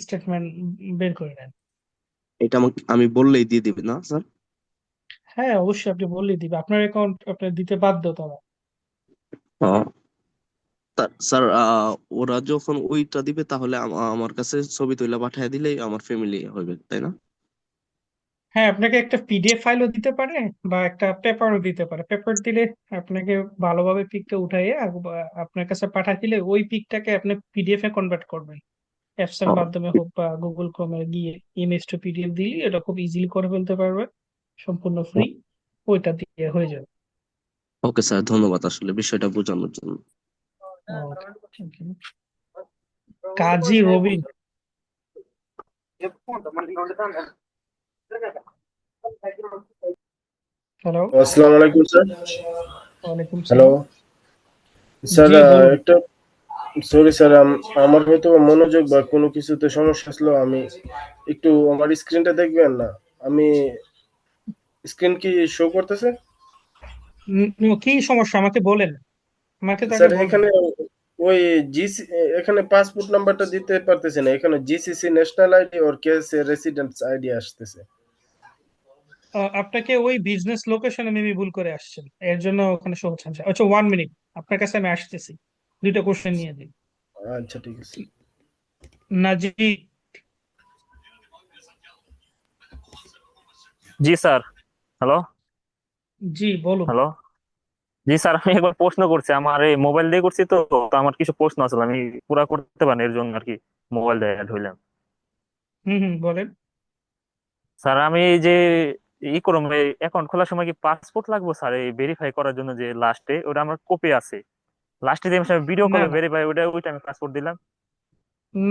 স্টেটমেন্ট বের করে নেন। এটা আমাকে আমি বললেই দিয়ে দিবে না স্যার? হ্যাঁ অবশ্যই, আপনি বললেই দিবে, আপনার অ্যাকাউন্ট আপনার দিতে বাধ্য তারা। আহ, স্যার, ওরা যখন ওইটা দিবে তাহলে আমার কাছে ছবি তুলে পাঠিয়ে দিলেই আমার ফ্যামিলি হবে, তাই না? হ্যাঁ, আপনাকে একটা পিডিএফ ফাইলও দিতে পারে বা একটা পেপারও দিতে পারে। পেপার দিলে আপনাকে ভালোভাবে পিকটা উঠাইয়ে আপনার কাছে পাঠাই দিলে ওই পিকটাকে আপনি পিডিএফ এ কনভার্ট করবেন, অ্যাপস এর মাধ্যমে হোক বা গুগল ক্রোমে গিয়ে ইমেজ টু পিডিএফ দিলে এটা খুব ইজিলি করে ফেলতে পারবে, সম্পূর্ণ ফ্রি, ওইটা দিয়ে হয়ে যাবে। ওকে স্যার, ধন্যবাদ আসলে বিষয়টা বোঝানোর জন্য। Okay, thank you. Kazi Robin. Hello. আসসালামু আলাইকুম স্যার। ওয়ালাইকুম হ্যালো সালাম। স্যার, জি বলুন। একটা সরি স্যার, আমার হয়তো মনোযোগ বা কোনো কিছুতে সমস্যা আসলো। আমি একটু আমার স্ক্রিনটা দেখবেন না? আমি স্ক্রিন কি শো করতেছে? কি সমস্যা আমাকে বলেন, আমাকে তো আগে স্যার বলেন। এখানে ওই জিসি, এখানে পাসপোর্ট নাম্বারটা দিতে পারতেছি না। এখানে জিসিসি ন্যাশনাল আইডি ওর কেএসএ রেসিডেন্স আইডি আসতেছে। আপনাকে ওই বিজনেস লোকেশনে মেবি ভুল করে আসছেন, এর জন্য ওখানে শো হচ্ছে না। আচ্ছা 1 মিনিট, আপনার কাছে আমি আসতেছি, দুইটা কোশ্চেন নিয়ে দিই। আচ্ছা ঠিক আছে। নাজিব। জি স্যার। হ্যালো। জি বলুন। হ্যালো। জি স্যার, আমি একবার প্রশ্ন করছি, আমার এই মোবাইল দিয়ে করছি তো, তো আমার কিছু প্রশ্ন আছে আমি পুরা করতে পারি এর জন্য আর কি মোবাইল দিয়ে অ্যাড হইলাম। হুম হুম, বলেন। স্যার আমি এই যে ই করুম, অ্যাকাউন্ট খোলার সময় কি পাসপোর্ট লাগবে স্যার, এই ভেরিফাই করার জন্য যে লাস্টে ওটা আমার কপি আছে, লাস্টে যে ভিডিও না কলে না ভেরিফাই ওইটা আমি পাসপোর্ট দিলাম।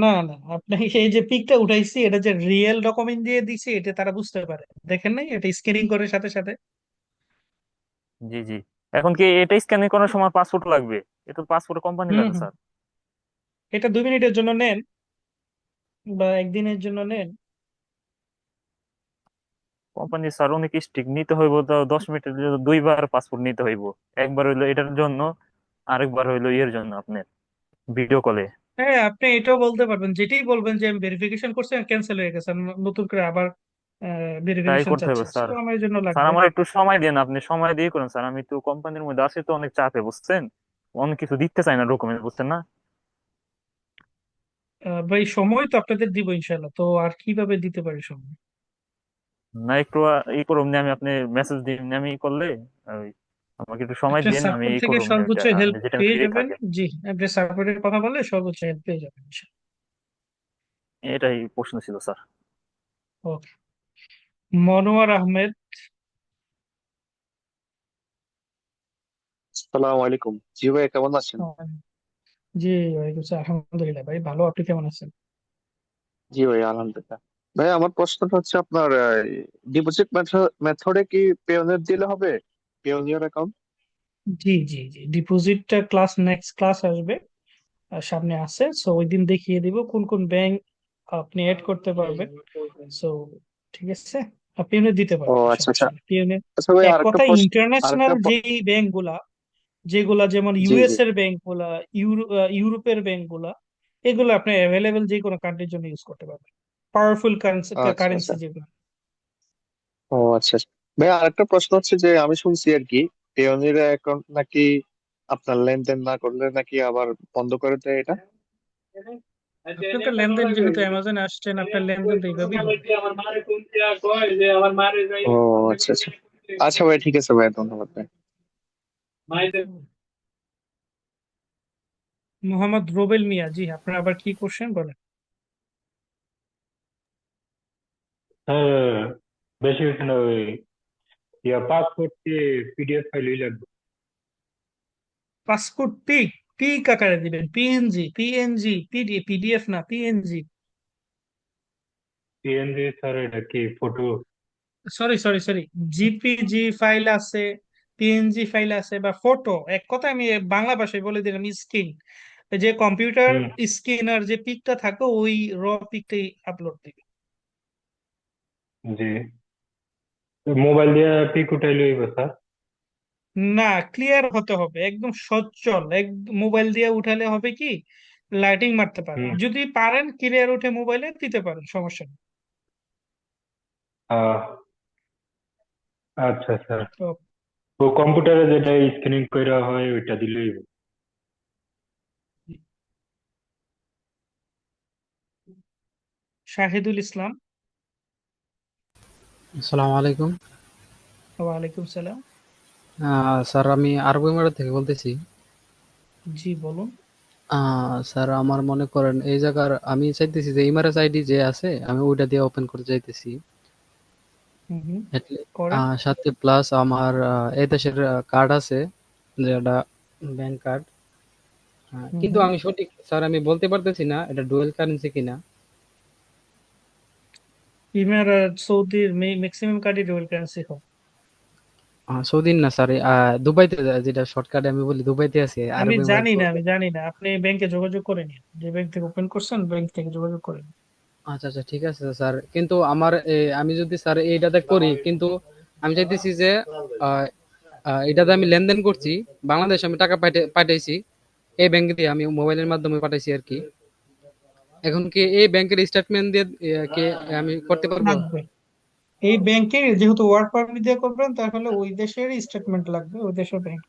না না, আপনি এই যে পিকটা উঠাইছি এটা যে রিয়েল ডকুমেন্ট দিয়ে দিছি এটা তারা বুঝতে পারে, দেখেন নাই এটা স্ক্যানিং করে সাথে সাথে। জি জি। এখন কি এটা স্ক্যানিং করার সময় পাসপোর্ট লাগবে? এটা তো পাসপোর্ট কোম্পানি হুম লাগে হুম, স্যার। এটা 2 মিনিটের জন্য নেন বা একদিনের জন্য নেন। কোম্পানি স্যার অনেক স্ট্রিক্ট, নিতে হইব তো 10 মিনিটের জন্য 2বার পাসপোর্ট নিতে হইব। একবার হইলো এটার জন্য, আরেকবার হইলো ইয়ের জন্য আপনার ভিডিও কলে। হ্যাঁ, আপনি এটাও বলতে পারবেন, যেটাই বলবেন যে আমি ভেরিফিকেশন করছি ক্যান্সেল হয়ে গেছে, আমি নতুন করে আবার তাই ভেরিফিকেশন করতে হবে চাচ্ছি, তো স্যার। আমার এই জন্য স্যার লাগবে। আমার একটু সময় দেন, আপনি সময় দিয়ে করুন স্যার, আমি একটু কোম্পানির মধ্যে আছি তো অনেক চাপে, বুঝছেন? অনেক কিছু দিতে চাই না ডকুমেন্ট, বুঝছেন না? ভাই সময় তো আপনাদের দিব ইনশাল্লাহ, তো আর কিভাবে দিতে পারি সময়? না একটু ই করুন নি, আমি আপনি মেসেজ দিন নি, আমি ই করলে ওই আমাকে একটু সময় আপনার দিন, আমি সাপোর্ট ই থেকে করুন নি ওইটা, সর্বোচ্চ আপনি হেল্প যেটা পেয়ে ফ্রি যাবেন। থাকে। জি, আপনি সাপোর্টের কথা বললে সর্বোচ্চ হেল্প পেয়ে যাবেন ইনশাল্লাহ। এটাই প্রশ্ন ছিল স্যার। ওকে। মনোয়ার আহমেদ। সালাম আলাইকুম। জি ভাই, কেমন আছেন? জি ওয়ালাইকুম আসসালাম, আলহামদুলিল্লাহ ভাই ভালো, আপনি কেমন আছেন? জি ভাই, আলহামদুলিল্লাহ। ভাই আমার প্রশ্নটা হচ্ছে আপনার ডিপোজিট মেথডে কি পেওনিয়ার দিলে হবে? Payoneer account? জি জি জি, ডিপোজিটটা ক্লাস নেক্সট ক্লাস আসবে, সামনে আছে, সো ওই দিন দেখিয়ে দিব কোন কোন ব্যাংক আপনি অ্যাড করতে পারবেন। সো ঠিক আছে, আপনি এমনি দিতে ও পারবেন, আচ্ছা আচ্ছা। সমস্যা নেই পিওনে। আচ্ছা ভাই, এক আরেকটা কথা প্রশ্ন। ইন্টারন্যাশনাল আরেকটা যেই ব্যাংক গুলা, যেগুলা যেমন জি ইউএস জি। এর ব্যাংক গুলা, ইউরোপের ব্যাংক গুলা, এগুলো আপনি অ্যাভেলেবেল যে কোনো কান্ট্রির জন্য ইউজ করতে পারবেন, পাওয়ারফুল আচ্ছা কারেন্সি আচ্ছা। যেগুলো। ও আচ্ছা আচ্ছা। ভাই আরেকটা প্রশ্ন হচ্ছে যে আমি শুনছি আর কি পেওনিয়ার অ্যাকাউন্ট নাকি আপনার লেনদেন না করলে নাকি আবার বন্ধ করে দেয় এটা। আপনি তো লেনদেন যেহেতু অ্যামাজনে আসছেন, আপনার লেনদেন তো এইভাবেই হবে। ও আচ্ছা আচ্ছা। আচ্ছা ভাই, ঠিক আছে ভাই, ধন্যবাদ ভাই। মোহাম্মদ রোবেল মিয়া, জি আপনার আবার কি কোশ্চেন বলেন। স্যার বেশি কিছু না, ওই পাসপোর্ট কি পিডিএফ ফাইলই লাগবে? পাসপোর্ট পিক, পিক আকারে দিবেন, পিএনজি, পিএনজি, পিডিএফ না, পিএনজি। পিএনজি স্যার, এটা কি photo? Sorry sorry sorry, GPG file আছে, পিএনজি ফাইল আছে, বা ফটো, এক কথা আমি বাংলা ভাষায় বলে দিলাম, স্ক্রিন, যে কম্পিউটার হুম, স্ক্রিনার যে পিকটা থাকে ওই র পিকটাই আপলোড দিবে। জি। মোবাইল দিয়ে পিক উঠাইলে হইব স্যার? না, ক্লিয়ার হতে হবে, একদম সচ্ছল, এক মোবাইল দিয়ে উঠালে হবে কি, লাইটিং মারতে পারেন, হুম। যদি পারেন ক্লিয়ার উঠে মোবাইলে দিতে পারেন, সমস্যা নেই। আহ, আচ্ছা স্যার। তো ও কম্পিউটারে যেটা স্ক্যানিং করা হয় ওইটা দিলেই হইব। শাহিদুল ইসলাম। আসসালামু আলাইকুম। ওয়ালাইকুম সালাম। স্যার আমি আরব ইমারাত থেকে বলতেছি। জি বলুন। স্যার আমার মনে করেন এই জায়গার আমি চাইতেছি যে ইমারাত আইডি যে আছে আমি ওইটা দিয়ে ওপেন করতে চাইতেছি। হুম হুম, At- করেন। সাথে প্লাস আমার এই দেশের কার্ড আছে, যেটা ব্যাংক কার্ড। হুম কিন্তু হুম। আমি সঠিক স্যার আমি বলতে পারতেছি না এটা ডুয়েল কারেন্সি কিনা। ইমারাত সৌদির ম্যাক্সিমাম কার্ডই ডুয়াল কারেন্সি হয়। সৌদি না স্যার, দুবাইতে, যেটা শর্টকাটে আমি বলি দুবাইতে আছে আমি আরব ইমারাত জানি না, বলতে। আমি জানি না, আপনি ব্যাংকে যোগাযোগ করে নিন, যে ব্যাংক থেকে ওপেন করছেন ব্যাংক থেকে যোগাযোগ করে নিন। আচ্ছা আচ্ছা ঠিক আছে স্যার, কিন্তু আমার আমি যদি স্যার এইটাতে করি, কিন্তু আমি চাইতেছি যে আহ, এটাতে আমি লেনদেন করছি, বাংলাদেশে আমি টাকা পাঠাইছি, এই ব্যাংক দিয়ে আমি মোবাইলের মাধ্যমে পাঠাইছি আর কি। এখন কি এই ব্যাংকের স্টেটমেন্ট দিয়ে কি আমি করতে পারবো? লাগবে, এই ব্যাংকে যেহেতু ওয়ার্ক পারমিট দিয়ে করবেন তাহলে ওই দেশের স্টেটমেন্ট লাগবে, ওই দেশের ব্যাংক।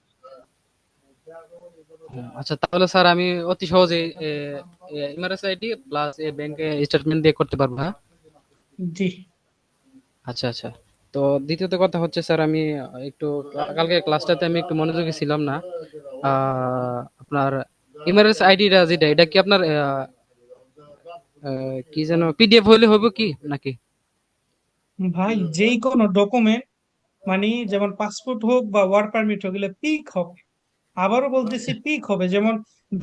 আচ্ছা তাহলে স্যার আমি অতি সহজে এমআরএস আইডি প্লাস এই ব্যাংকে স্টেটমেন্ট দিয়ে করতে পারবো, হ্যাঁ? জি। আচ্ছা আচ্ছা। তো দ্বিতীয়ত কথা হচ্ছে স্যার আমি একটু কালকে ক্লাসটাতে আমি একটু মনোযোগী ছিলাম না। আপনার এমআরএস আইডিটা যেটা, এটা কি আপনার কি যেন পিডিএফ হইলে হবে কি নাকি? ভাই যেই কোনো ডকুমেন্ট, মানে যেমন পাসপোর্ট হোক বা ওয়ার্ক পারমিট হোক, এগুলো পিক হবে, আবারও বলতেছি পিক হবে। যেমন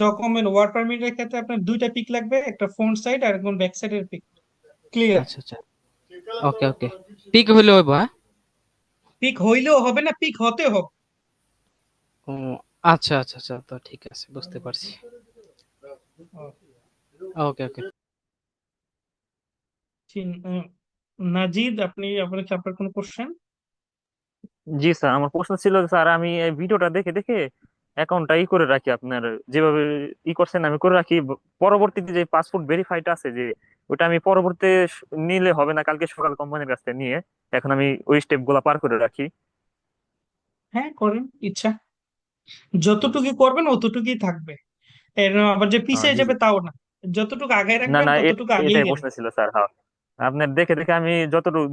ডকুমেন্ট ওয়ার্ক পারমিটের ক্ষেত্রে আপনার দুইটা পিক লাগবে, একটা ফ্রন্ট সাইড আর একজন ব্যাক সাইডের পিক। ক্লিয়ার? আচ্ছা আচ্ছা, ওকে ওকে, পিক হইলে হইব, হ্যাঁ? পিক হইলেও হবে না, পিক হতে হবে। ও আচ্ছা আচ্ছা আচ্ছা, তো ঠিক আছে, বুঝতে পারছি। ওকে ওকে। নাজিদ, আপনি আপনার কি আপনার কোনো কোশ্চেন? জি স্যার, আমার প্রশ্ন ছিল স্যার, আমি এই ভিডিওটা দেখে দেখে অ্যাকাউন্টটা ই করে রাখি, আপনার যেভাবে ই করছেন আমি করে রাখি। পরবর্তীতে যে পাসপোর্ট ভেরিফাইড আছে যে, ওটা আমি পরবর্তীতে নিলে হবে না, কালকে সকাল কোম্পানির কাছ থেকে নিয়ে এখন আমি ওই স্টেপ গুলা পার করে রাখি। হ্যাঁ করেন, ইচ্ছা যতটুকু করবেন অতটুকুই থাকবে, এর আবার যে পিছিয়ে জি জি। যাবে তাও না, যতটুকু আগায় না রাখবেন না, ততটুকু আগেই এটাই গেল। প্রশ্ন ছিল স্যার। হ্যাঁ, আপনার দেখে দেখে আমি যতটুকু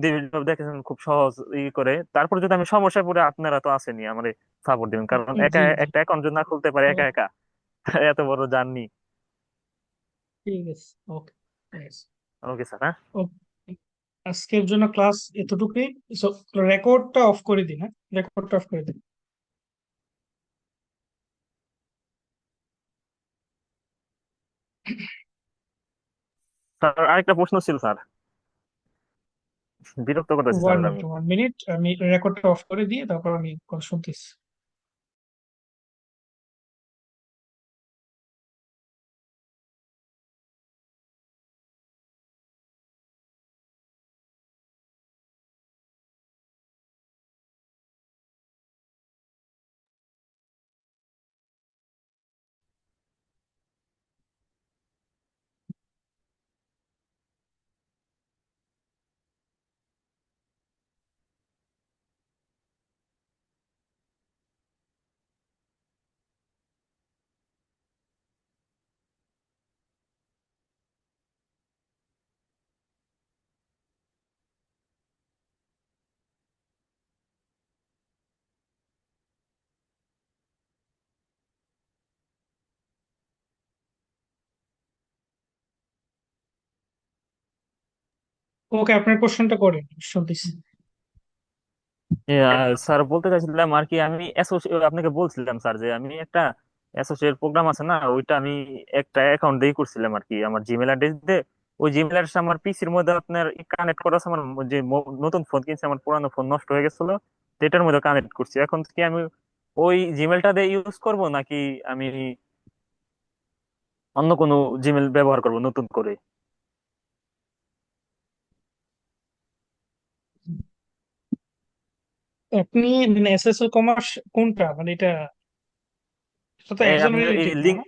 দেখেছেন খুব সহজ ই করে, তারপর যদি আমি সমস্যায় পড়ে আপনারা তো আসেনি আমার সাপোর্ট দিবেন, কারণ একা জি জি। একটা অ্যাকাউন্ট যদি না খুলতে পারে একা একা এত বড় জার্নি। ঠিক আছে, ওকে। ওকে স্যার, হ্যাঁ। আজকের জন্য ক্লাস এতটুকুই। রেকর্ডটা অফ করে দিন, হ্যাঁ রেকর্ডটা অফ করে দিন। স্যার আরেকটা প্রশ্ন ছিল স্যার, বিরক্ত করতেছি স্যার ওয়ান আমি। মিনিট, ওয়ান মিনিট, আমি রেকর্ডটা অফ করে দিয়ে তারপর আমি কথা শুনতেছি। ওকে, আপনার কোশ্চেনটা করেন, শুনতেছি। স্যার বলতে চাইছিলাম আর কি, আমি আপনাকে বলছিলাম স্যার যে আমি একটা অ্যাসোসিয়েট প্রোগ্রাম আছে না, ওইটা আমি একটা অ্যাকাউন্ট দিয়ে করছিলাম আর কি, আমার জিমেল অ্যাড্রেস দিয়ে। ওই জিমেল অ্যাড্রেস আমার পিসির মধ্যে আপনার কানেক্ট করা আছে। আমার যে নতুন ফোন কিনছি, আমার পুরানো ফোন নষ্ট হয়ে গেছিল, তো এটার মধ্যে কানেক্ট করছি। এখন কি আমি ওই জিমেলটা দিয়ে ইউজ করব, নাকি আমি অন্য কোনো জিমেল ব্যবহার করব নতুন করে? আপনি মানে এসএসএল কমার্স কোনটা, মানে এটা তো একজন আপনার এই রিলেটিভ না? লিঙ্ক,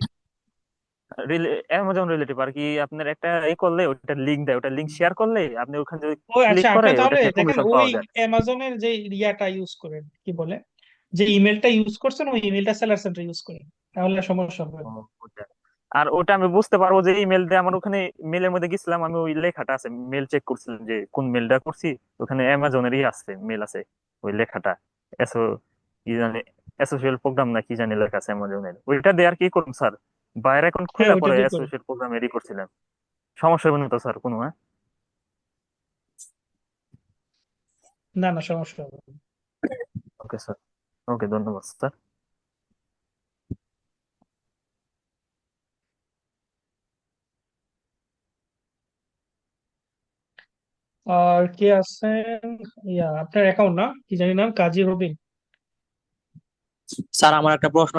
অ্যামাজন রিলেটিভ আর কি। আপনার একটা করলে ওটা লিঙ্ক দেয়, ওটা লিঙ্ক শেয়ার করলে আপনি ওখানে যদি ও ক্লিক আচ্ছা, করে আপনি ওটা তাহলে থেকে দেখেন কমিশন ওই পাওয়া যায়। অ্যামাজনের যে ইয়াটা ইউজ করেন, কি বলে, যে ইমেলটা ইউজ করছেন ওই ইমেলটা সেলার সেন্টার ইউজ করেন, তাহলে সমস্যা হবে ও, না। ওটা। আর ওটা আমি বুঝতে পারবো যে ইমেল দিয়ে আমার ওখানে মেলের মধ্যে গেছিলাম, আমি ওই লেখাটা আছে, মেল চেক করছিলাম যে কোন মেলটা করছি, ওখানে অ্যামাজনেরই আছে, মেল আছে, ওই লেখাটা এসো কি জানি অ্যাসোসিয়েট প্রোগ্রাম না কি জানি লেখা আছে অ্যামাজনের, ওইটা দিয়ে আর কি করুন স্যার? বাইরে এখন হ্যাঁ, খুলে ওইটা পরে দিয়ে করেন। অ্যাসোসিয়েট প্রোগ্রাম রেডি করছিলাম। সমস্যা হবে না তো স্যার কোনো? হ্যাঁ, না না, সমস্যা হবে না। ওকে স্যার, ওকে, ধন্যবাদ স্যার। আর কে আছেন? ইয়া, আপনার অ্যাকাউন্ট না, কি জানি নাম, কাজী রবিন। স্যার আমার একটা প্রশ্ন